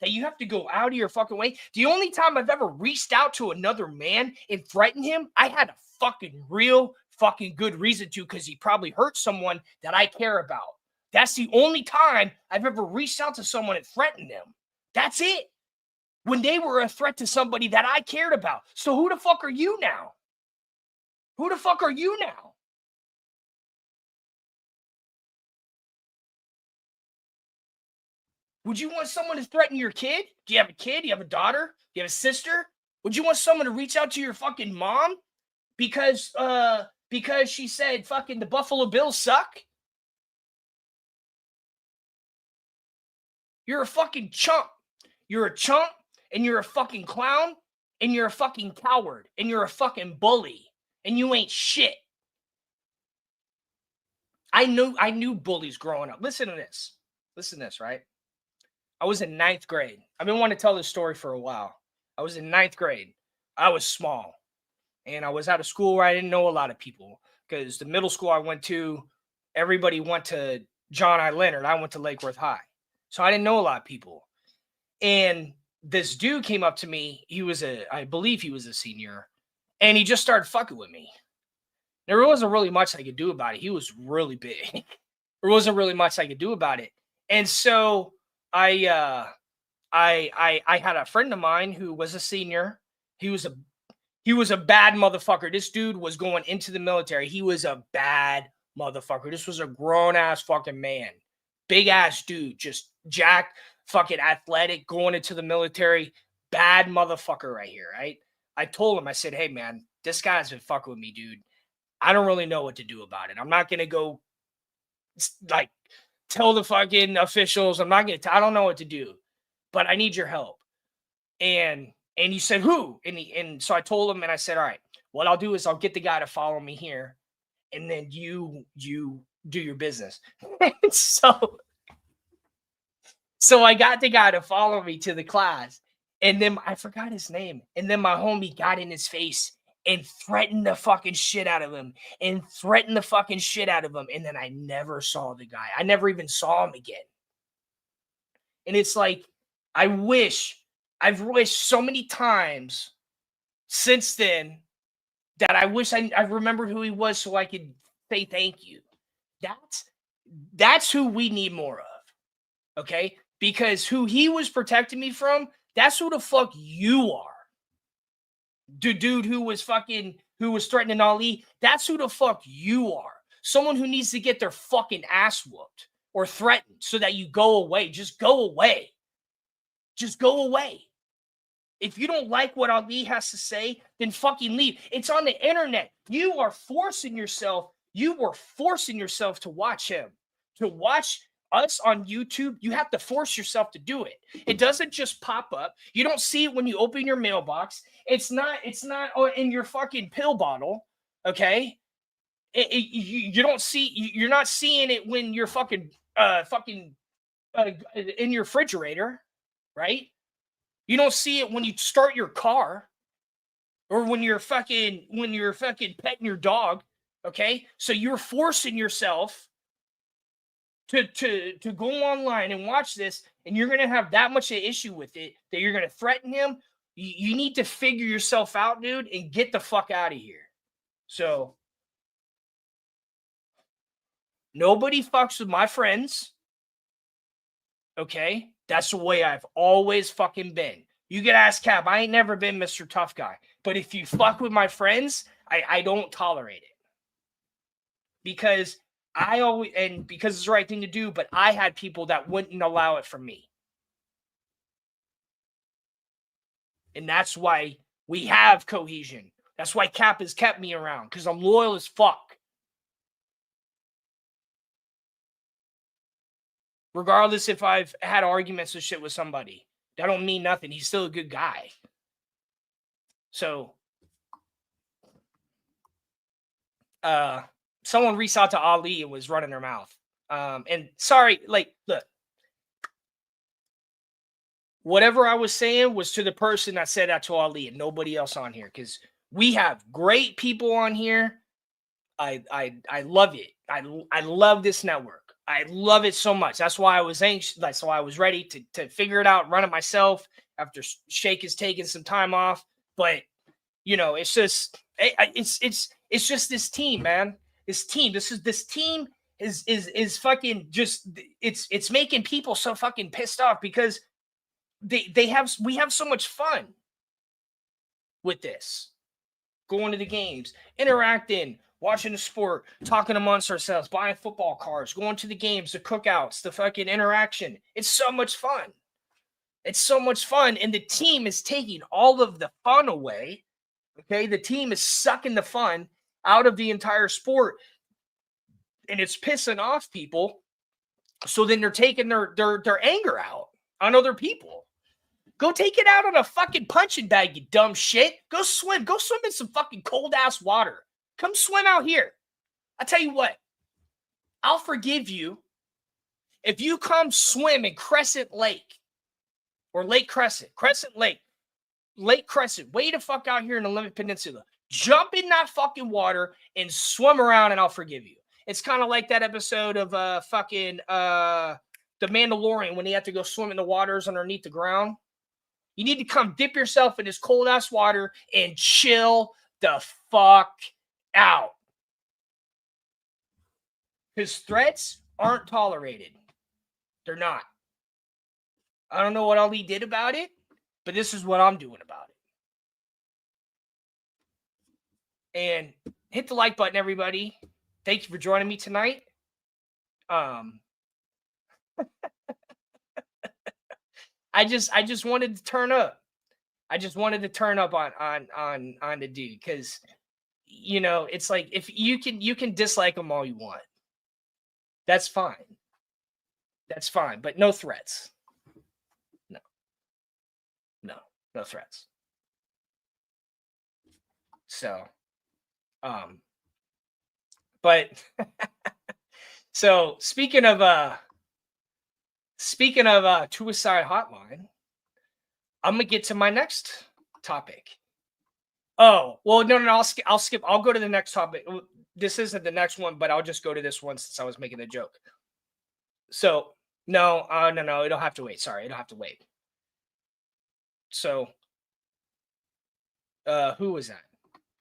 that you have to go out of your fucking way. The only time I've ever reached out to another man and threatened him, I had a fucking real fucking good reason to, because he probably hurt someone that I care about. That's the only time I've ever reached out to someone and threatened them. That's it. When they were a threat to somebody that I cared about. So who the fuck are you now? Who the fuck are you now? Would you want someone to threaten your kid? Do you have a kid? Do you have a daughter? Do you have a sister? Would you want someone to reach out to your fucking mom because she said fucking the Buffalo Bills suck? You're a fucking chump. You're a chump, and you're a fucking clown, and you're a fucking coward, and you're a fucking bully, and you ain't shit. I knew bullies growing up. Listen to this. Listen to this, right? I was in 9th grade. I've been wanting to tell this story for a while. I was in 9th grade. I was small. And I was at a school where I didn't know a lot of people, because the middle school I went to, everybody went to John I. Leonard. I went to Lake Worth High. So I didn't know a lot of people. And this dude came up to me. I believe he was a senior. And he just started fucking with me. There wasn't really much I could do about it. He was really big. There wasn't really much I could do about it. And so I had a friend of mine who was a senior. He was a bad motherfucker. This dude was going into the military. He was a bad motherfucker. This was a grown ass fucking man. Big ass dude, just jacked, fucking athletic, going into the military. Bad motherfucker right here, right? I told him, I said, hey man, this guy's been fucking with me, dude. I don't really know what to do about it. I'm not going to go like tell the fucking officials. I don't know what to do. but I need your help. And he said, who? And so I told him, and I said, all right, what I'll do is I'll get the guy to follow me here, and then you do your business. so I got the guy to follow me to the class, and then I forgot his name, and then my homie got in his face and threatened the fucking shit out of him, and then I never saw the guy. I never even saw him again. And it's like, I've wished so many times since then that I wish I remembered who he was so I could say thank you. That's who we need more of. Okay? Because who he was protecting me from, that's who the fuck you are. The dude who was threatening Ali, that's who the fuck you are. Someone who needs to get their fucking ass whooped or threatened so that you go away. Just go away. Just go away. If you don't like what Ali has to say, then fucking leave. It's on the internet. You were forcing yourself to watch him. To watch us on YouTube, you have to force yourself to do it. It doesn't just pop up. You don't see it when you open your mailbox. It's not in your fucking pill bottle, okay? You don't see, you're not seeing it when you're in your refrigerator, right? You don't see it when you start your car or when you're fucking petting your dog, okay? So you're forcing yourself to go online and watch this, and you're going to have that much of an issue with it that you're going to threaten him. You need to figure yourself out, dude, and get the fuck out of here. So nobody fucks with my friends. Okay? That's the way I've always fucking been. You could ask Cap. I ain't never been Mr. Tough Guy. But if you fuck with my friends, I don't tolerate it. Because because it's the right thing to do, but I had people that wouldn't allow it from me. And that's why we have cohesion. That's why Cap has kept me around, because I'm loyal as fuck. Regardless if I've had arguments and shit with somebody. That don't mean nothing. He's still a good guy. So, someone reached out to Ali and was running their mouth. And sorry, like, look. Whatever I was saying was to the person that said that to Ali and nobody else on here, because we have great people on here. I love it. I love this network. I love it so much. That's why I was anxious. That's why I was ready to figure it out, run it myself after Shake has taken some time off. But it's just it's just this team, man. This team. This team is fucking just it's making people so fucking pissed off because we have so much fun with this. Going to the games, interacting, watching the sport, talking amongst ourselves, buying football cards, going to the games, the cookouts, the fucking interaction. It's so much fun. It's so much fun. And the team is taking all of the fun away. Okay. The team is sucking the fun out of the entire sport. And it's pissing off people. So then they're taking their anger out on other people. Go take it out on a fucking punching bag, you dumb shit. Go swim. Go swim in some fucking cold ass water. Come swim out here. I tell you what, I'll forgive you if you come swim in Crescent Lake or Lake Crescent, Lake Crescent, way the fuck out here in the Olympic Peninsula. Jump in that fucking water and swim around and I'll forgive you. It's kind of like that episode of The Mandalorian when he had to go swim in the waters underneath the ground. You need to come dip yourself in this cold ass water and chill the fuck out. Because threats aren't tolerated. They're not. I don't know what Ali did about it, but this is what I'm doing about it. And hit the like button, everybody. Thank you for joining me tonight. I just wanted to turn up. I just wanted to turn up on the dude because it's like if you can dislike him all you want. That's fine. That's fine, but no threats. No. No threats. So, but so speaking of suicide hotline, I'm gonna get to my next topic. Oh, well, no, I'll skip. I'll skip. I'll go to the next topic. This isn't the next one, but I'll just go to this one since I was making a joke. So, no, no, it'll have to wait. Sorry, it'll have to wait. So, who was that?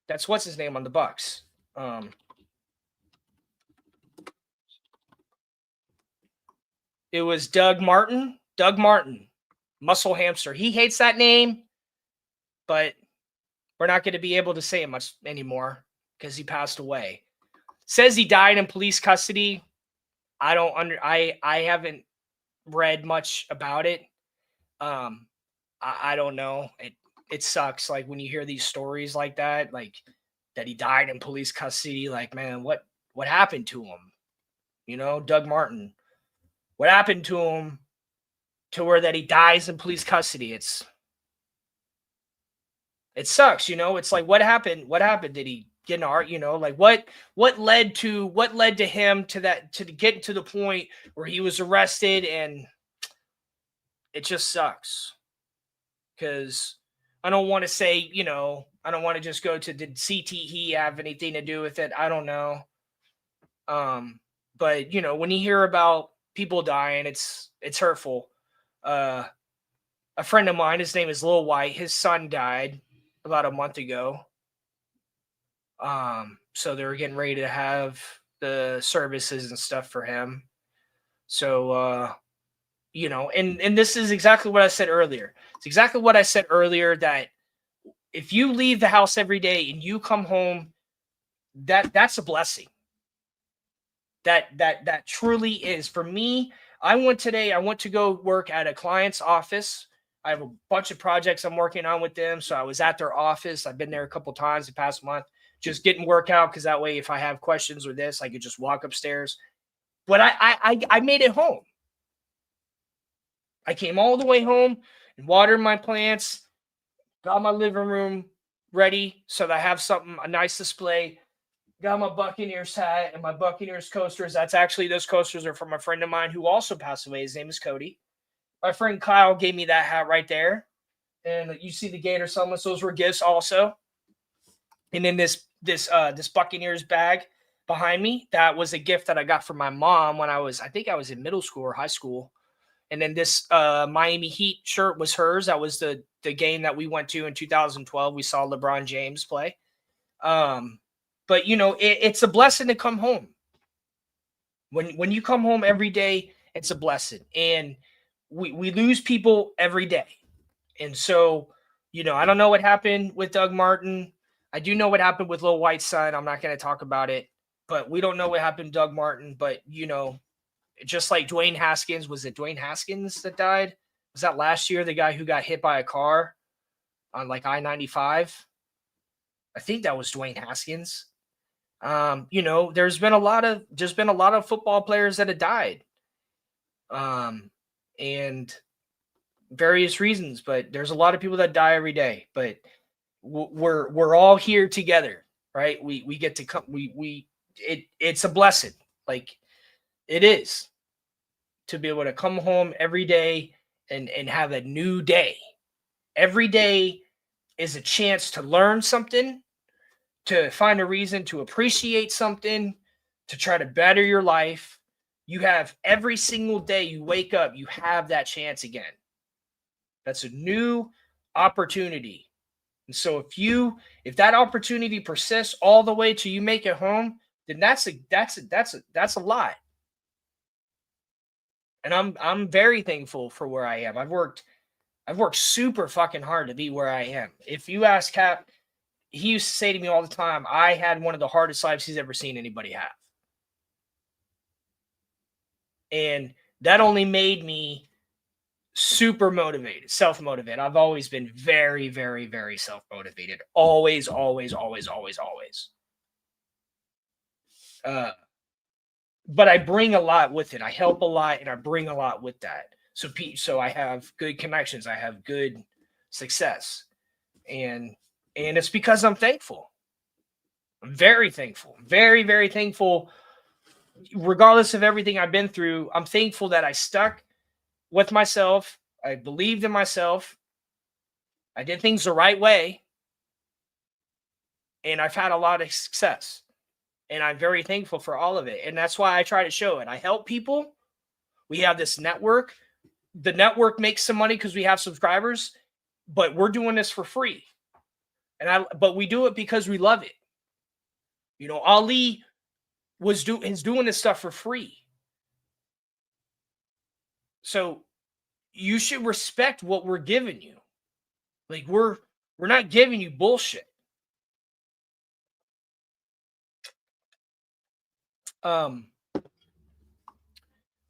That's what's his name on the Bucks. It was Doug Martin. Doug Martin, Muscle Hamster. He hates that name, but we're not going to be able to say it much anymore because he passed away. Says he died in police custody. I haven't read much about it. I don't know. It sucks. Like when you hear these stories like that, like that he died in police custody. Like, man, what happened to him? You know, Doug Martin. What happened to him to where that he dies in police custody? It sucks, you know. It's like what happened? What happened? Did he get an art? You know, like what led to him to that to get to the point where he was arrested, and it just sucks because I don't want to say, you know, I don't want to just go to did CTE have anything to do with it? I don't know. But you know, when you hear about people dying, it's hurtful. A friend of mine, his name is Lil White. His son died about a month ago. So they were getting ready to have the services and stuff for him. So you know, and this is exactly what I said earlier. It's exactly what I said earlier, that if you leave the house every day and you come home, that's a blessing. That truly is. For me, I went to go work at a client's office. I have a bunch of projects I'm working on with them. So I was at their office. I've been there a couple times the past month, just getting work out, because that way if I have questions or this, I could just walk upstairs. But I made it home. I came all the way home and watered my plants, got my living room ready so that I have something, a nice display. Got my Buccaneers hat and my Buccaneers coasters. That's actually, those coasters are from a friend of mine who also passed away. His name is Cody. My friend Kyle gave me that hat right there. And you see the Gator summits, those were gifts also. And then this Buccaneers bag behind me, that was a gift that I got from my mom when I think I was in middle school or high school. And then this Miami Heat shirt was hers. That was the game that we went to in 2012. We saw LeBron James play. But you know, it's a blessing to come home. When you come home every day, it's a blessing. And we lose people every day. And so, you know, I don't know what happened with Doug Martin. I do know what happened with Lil White's son. I'm not going to talk about it, but we don't know what happened to Doug Martin. But, you know, just like Dwayne Haskins, was it Dwayne Haskins that died? Was that last year, the guy who got hit by a car on like I-95? I think that was Dwayne Haskins. You know, there's been a lot of football players that have died. And various reasons, but there's a lot of people that die every day. But we're all here together, right? We get to come. It's a blessing, like it is, to be able to come home every day and have a new day. Every day is a chance to learn something, to find a reason to appreciate something, to try to better your life. You have every single day you wake up, you have that chance again. That's a new opportunity. And so if that opportunity persists all the way till you make it home, then that's a lot. And I'm very thankful for where I am. I've worked super fucking hard to be where I am. If you ask Cap, he used to say to me all the time, I had one of the hardest lives he's ever seen anybody have. And that only made me super motivated, self-motivated. I've always been very, very, very self-motivated. Always, always, always, always, always. But I bring a lot with it. I help a lot and I bring a lot with that. So I have good connections. I have good success. And it's because I'm thankful. I'm very thankful. Very, very thankful. Regardless of everything I've been through, I'm thankful that I stuck with myself. I believed in myself. I did things the right way. And I've had a lot of success. And I'm very thankful for all of it. And that's why I try to show it. I help people. We have this network. The network makes some money because we have subscribers, but we're doing this for free. But we do it because we love it. You know, Ali is doing this stuff for free. So you should respect what we're giving you. Like we're not giving you bullshit.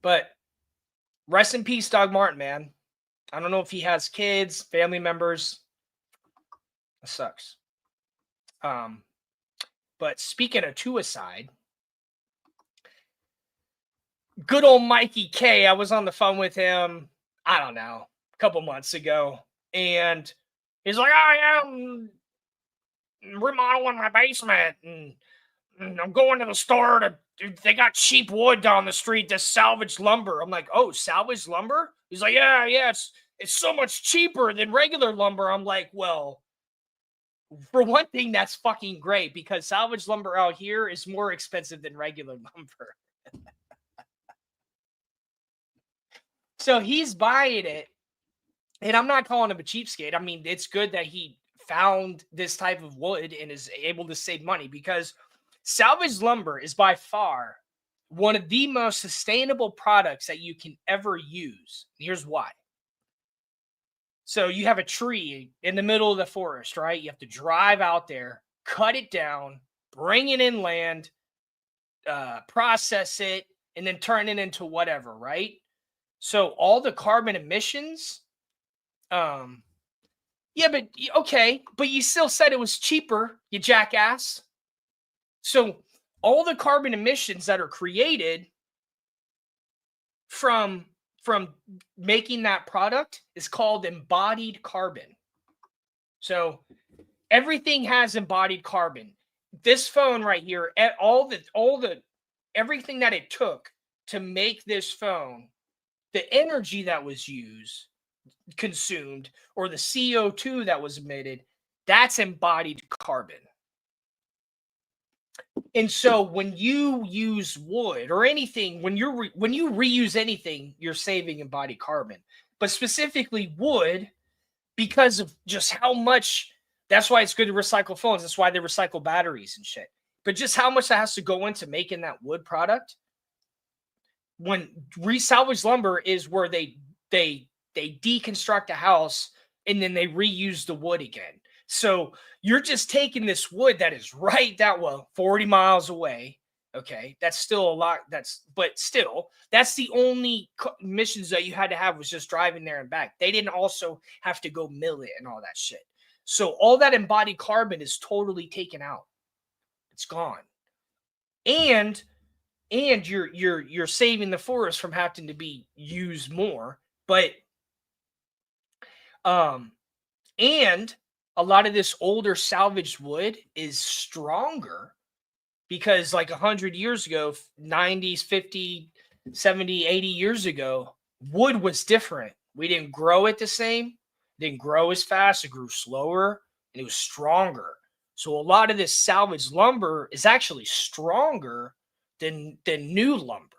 But rest in peace, Doug Martin, man. I don't know if he has kids, family members. That sucks. But speaking of suicide, good old Mikey K, I was on the phone with him, I don't know, a couple months ago. And he's like, oh, yeah, I'm remodeling my basement. And I'm going to the store they got cheap wood down the street, this salvage lumber. I'm like, oh, salvage lumber? He's like, yeah, it's so much cheaper than regular lumber. I'm like, well, for one thing, that's fucking great because salvage lumber out here is more expensive than regular lumber. So he's buying it. And I'm not calling him a cheapskate. I mean, it's good that he found this type of wood and is able to save money because salvage lumber is by far one of the most sustainable products that you can ever use. Here's why. So you have a tree in the middle of the forest, right? You have to drive out there, cut it down, bring it inland, process it, and then turn it into whatever, right? So all the carbon emissions, yeah, but okay, but you still said it was cheaper, you jackass. So all the carbon emissions that are created from making that product is called embodied carbon. So everything has embodied carbon. This phone right here, everything that it took to make this phone, the energy that was consumed, or the CO2 that was emitted, that's embodied carbon. And so when you use wood or anything, when you reuse anything, you're saving embodied carbon. But specifically wood, because of just how much, that's why it's good to recycle phones. That's why they recycle batteries and shit. But just how much that has to go into making that wood product. When resalvaged lumber is where they deconstruct a house and then they reuse the wood again. So you're just taking this wood that is right that 40 miles away. Okay, that's still a lot. But still, that's the only missions that you had to have was just driving there and back. They didn't also have to go mill it and all that shit. So all that embodied carbon is totally taken out. It's gone. And you're saving the forest from having to be used more. But and a lot of this older salvaged wood is stronger because like 100 years ago, 90s, 50, 70, 80 years ago, wood was different. We didn't grow it the same. It didn't grow as fast. It grew slower and it was stronger. So a lot of this salvaged lumber is actually stronger than new lumber.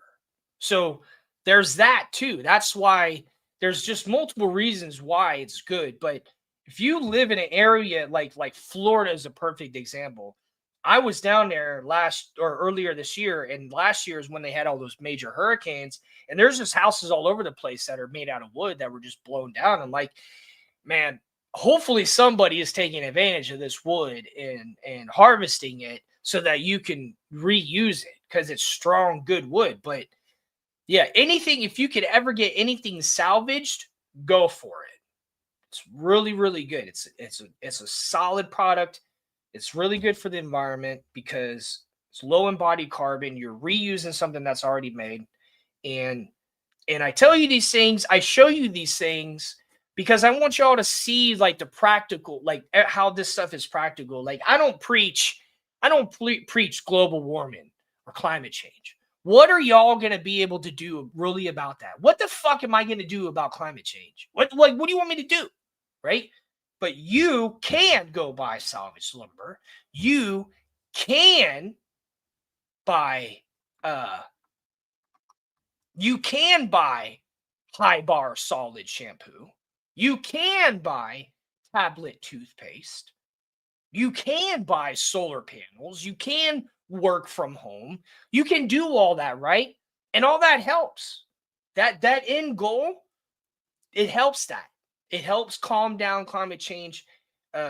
So there's that too. That's why there's just multiple reasons why it's good. But if you live in an area like Florida is a perfect example. I was down there earlier this year, and last year is when they had all those major hurricanes, and there's just houses all over the place that are made out of wood that were just blown down. And like, man, hopefully somebody is taking advantage of this wood and harvesting it so that you can reuse it because it's strong, good wood. But yeah, anything, if you could ever get anything salvaged, go for it. It's really, really good. It's a solid product. It's really good for the environment because it's low embodied carbon. You're reusing something that's already made. And I tell you these things, I show you these things because I want y'all to see like the practical, like how this stuff is practical. Like I don't preach global warming or climate change. What are y'all gonna be able to do really about that? What the fuck am I gonna do about climate change? What do you want me to do? Right? But you can go buy salvage lumber. You can buy high bar solid shampoo. You can buy tablet toothpaste. You can buy solar panels. You can work from home. You can do all that, right? And all that helps. That end goal, it helps that. It helps calm down climate change,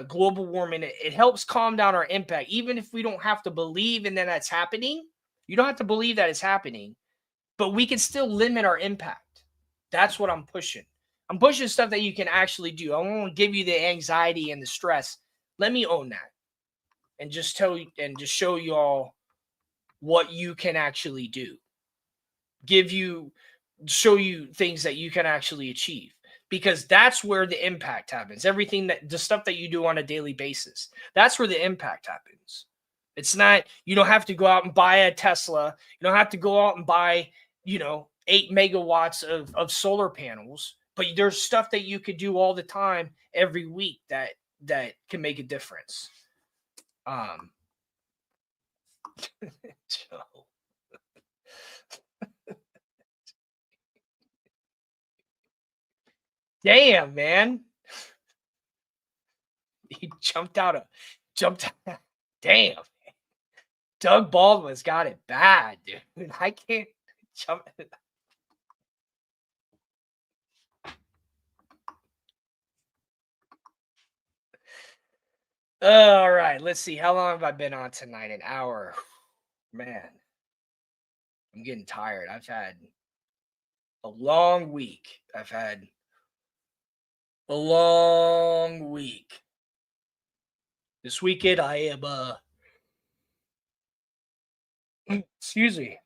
global warming. It helps calm down our impact. Even if we don't have to believe in that that's happening, you don't have to believe that it's happening, but we can still limit our impact. That's what I'm pushing. I'm pushing stuff that you can actually do. I won't give you the anxiety and the stress. Let me own that and just tell you and just show you all what you can actually do. Show you things that you can actually achieve, because that's where the impact happens. Everything the stuff that you do on a daily basis, that's where the impact happens. It's not, you don't have to go out and buy a Tesla. You don't have to go out and buy, 8 megawatts of solar panels, but there's stuff that you could do all the time, every week, that can make a difference. Joe. Damn, man. He jumped out. Damn. Doug Baldwin's got it bad, dude. I can't jump. All right, let's see. How long have I been on tonight? An hour. Man, I'm getting tired. I've had a long week. This weekend I am excuse me.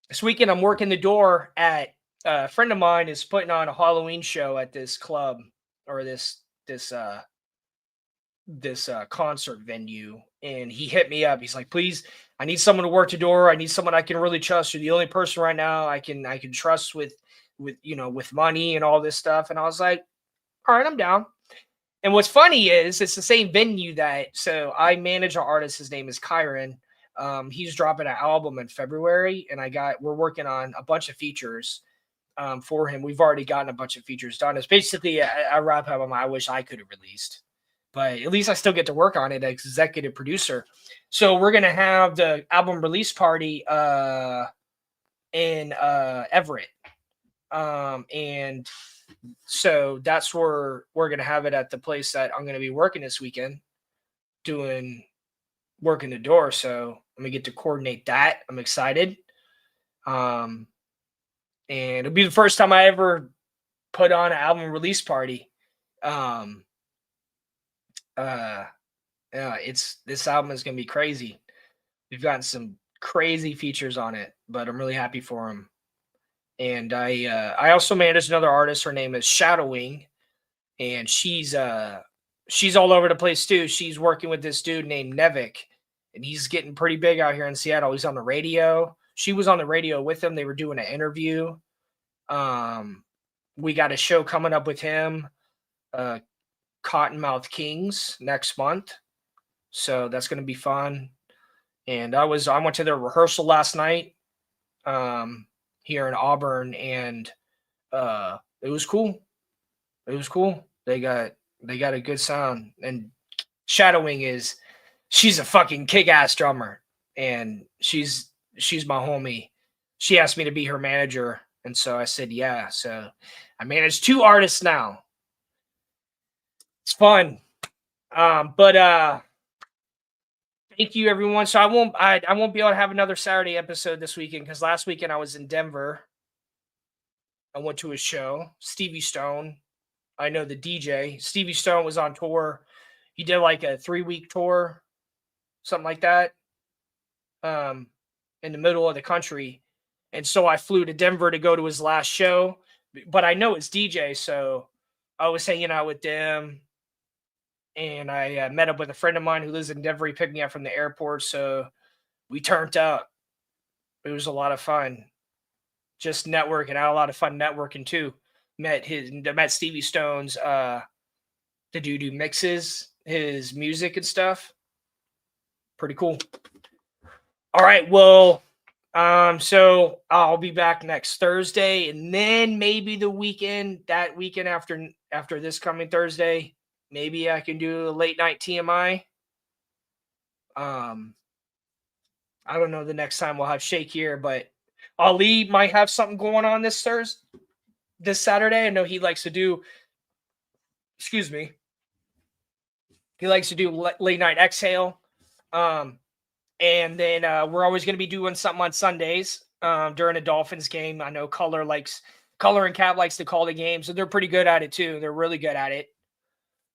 This weekend I'm working the door at a friend of mine is putting on a Halloween show at this club, or this concert venue, and he hit me up. He's like, please, I need someone to work the door. I need someone I can really trust. You're the only person right now I can trust with money and all this stuff. And I was like, all right, I'm down. And what's funny is it's the same venue so I manage an artist. His name is Kyron. He's dropping an album in February, and we're working on a bunch of features for him. We've already gotten a bunch of features done. It's basically a rap album I wish I could have released, but at least I still get to work on it as executive producer. So we're going to have the album release party in Everett. And so that's where we're going to have it, at the place that I'm going to be working this weekend, working the door. So I'm going to get to coordinate that. I'm excited. And it'll be the first time I ever put on an album release party. This album is going to be crazy. We've gotten some crazy features on it, but I'm really happy for them. And I also manage another artist. Her name is Shadowing, and she's all over the place too. She's working with this dude named Nevik, and he's getting pretty big out here in Seattle. He's on the radio. She was on the radio with him. They were doing an interview. We got a show coming up with him, Cottonmouth Kings, next month. So that's going to be fun. And I went to their rehearsal last night here in Auburn, and it was cool. They got a good sound. And Shadowing she's a fucking kick-ass drummer, and she's my homie. She asked me to be her manager, and so I said yeah. So I manage 2 artists now. It's fun. But thank you, everyone. So I won't be able to have another Saturday episode this weekend, because last weekend I was in Denver. I went to a show. Stevie Stone, I know the DJ. Stevie Stone was on tour. He did like a 3-week tour, something like that, in the middle of the country. And so I flew to Denver to go to his last show. but I know it's DJ, so I was hanging out with them, and I met up with a friend of mine who lives in Denver. He picked me up from the airport, so we turned up. It was a lot of fun, just networking. I had a lot of fun networking too. Met Stevie Stone's the dude who mixes his music and stuff. Pretty cool. All right, well, so I'll be back next Thursday, and then maybe that weekend after this coming Thursday, maybe I can do a late night TMI. I don't know the next time we'll have Shake here, but Ali might have something going on this Saturday. I know he likes to do, excuse me, he likes to do late night exhale. And then we're always going to be doing something on Sundays during a Dolphins game. I know Color and Cap likes to call the game, so they're pretty good at it too. They're really good at it.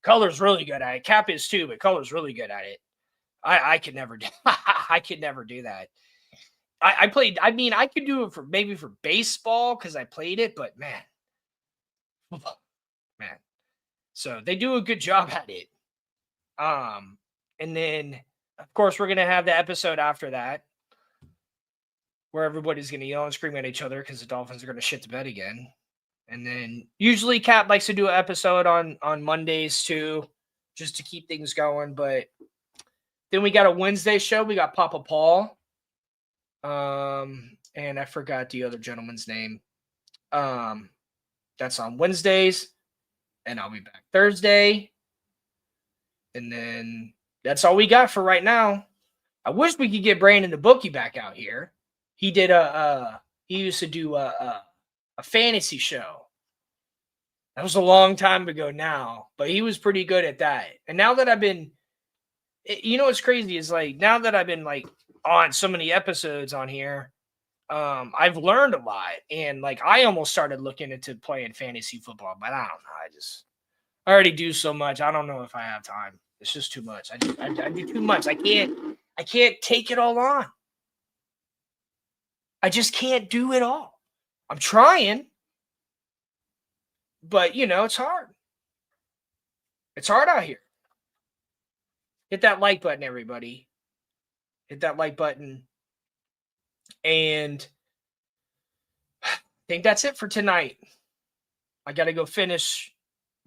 Color's really good at it. Cap is too, but Color's really good at it. I could never do. I could never do that. I played. I mean, I could do it maybe for baseball because I played it, but man. So they do a good job at it. And then of course we're gonna have the episode after that where everybody's gonna yell and scream at each other because the Dolphins are gonna shit the bed again. And then usually Cap likes to do an episode on Mondays too, just to keep things going. But then we got a Wednesday show. We got Papa Paul. And I forgot the other gentleman's name. That's on Wednesdays. And I'll be back Thursday. And then that's all we got for right now. I wish we could get Brandon the Bookie back out here. He did he used to do a fantasy show. That was a long time ago now, but he was pretty good at that. And now that I've been, you know, what's crazy is like now that I've been like on so many episodes on here, I've learned a lot. And like I almost started looking into playing fantasy football, but I don't know. I already do so much. I don't know if I have time. It's just too much. I do too much. I can't take it all on. I just can't do it all. I'm trying, but you know, it's hard. It's hard out here. Hit that like button, everybody. Hit that like button. And I think that's it for tonight. I got to go finish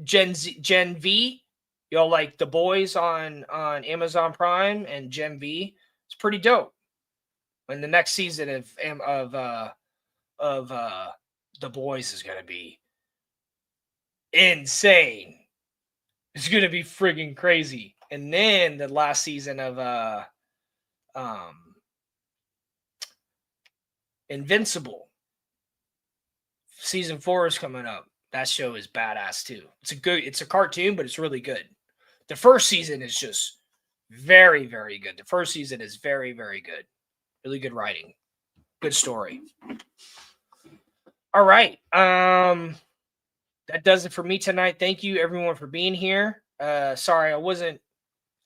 Gen V. Y'all like The Boys on Amazon Prime and Gen V. It's pretty dope. And the next season of The Boys is gonna be insane. It's gonna be friggin' crazy. And then the last season of Invincible, season 4 is coming up. That show is badass too. It's a cartoon, but it's really good. The first season is just very, very good. The first season is very, very good. Really good writing. Good story. All right. That does it for me tonight. Thank you everyone for being here. Sorry, I wasn't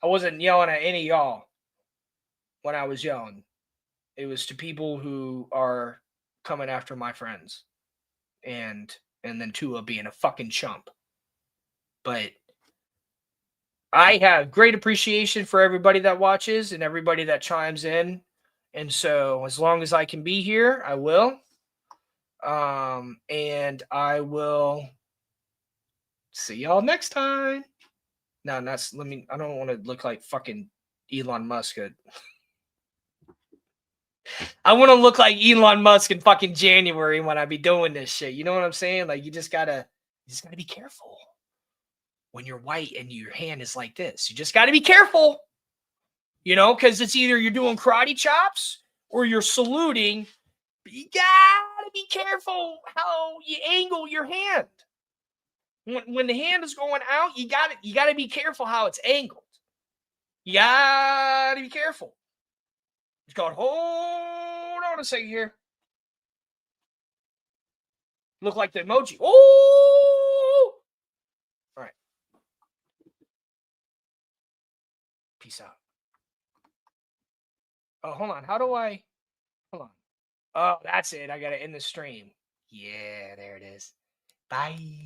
yelling at any of y'all when I was yelling. It was to people who are coming after my friends. And then Tua being a fucking chump. But I have great appreciation for everybody that watches and everybody that chimes in. And so as long as I can be here, I will. And I will see y'all next time. No, I don't want to look like fucking Elon Musk. I want to look like Elon Musk in fucking January when I be doing this shit. You know what I'm saying? Like you just gotta be careful when you're white and your hand is like this. You just gotta be careful. You know, because it's either you're doing karate chops or you're saluting. But you gotta be careful how you angle your hand. When the hand is going out, you gotta be careful how it's angled. You gotta be careful. Just go, hold on a second here. Look like the emoji. Oh! All right. Peace out. Oh, hold on. Hold on. Oh, that's it. I got to end the stream. Yeah, there it is. Bye.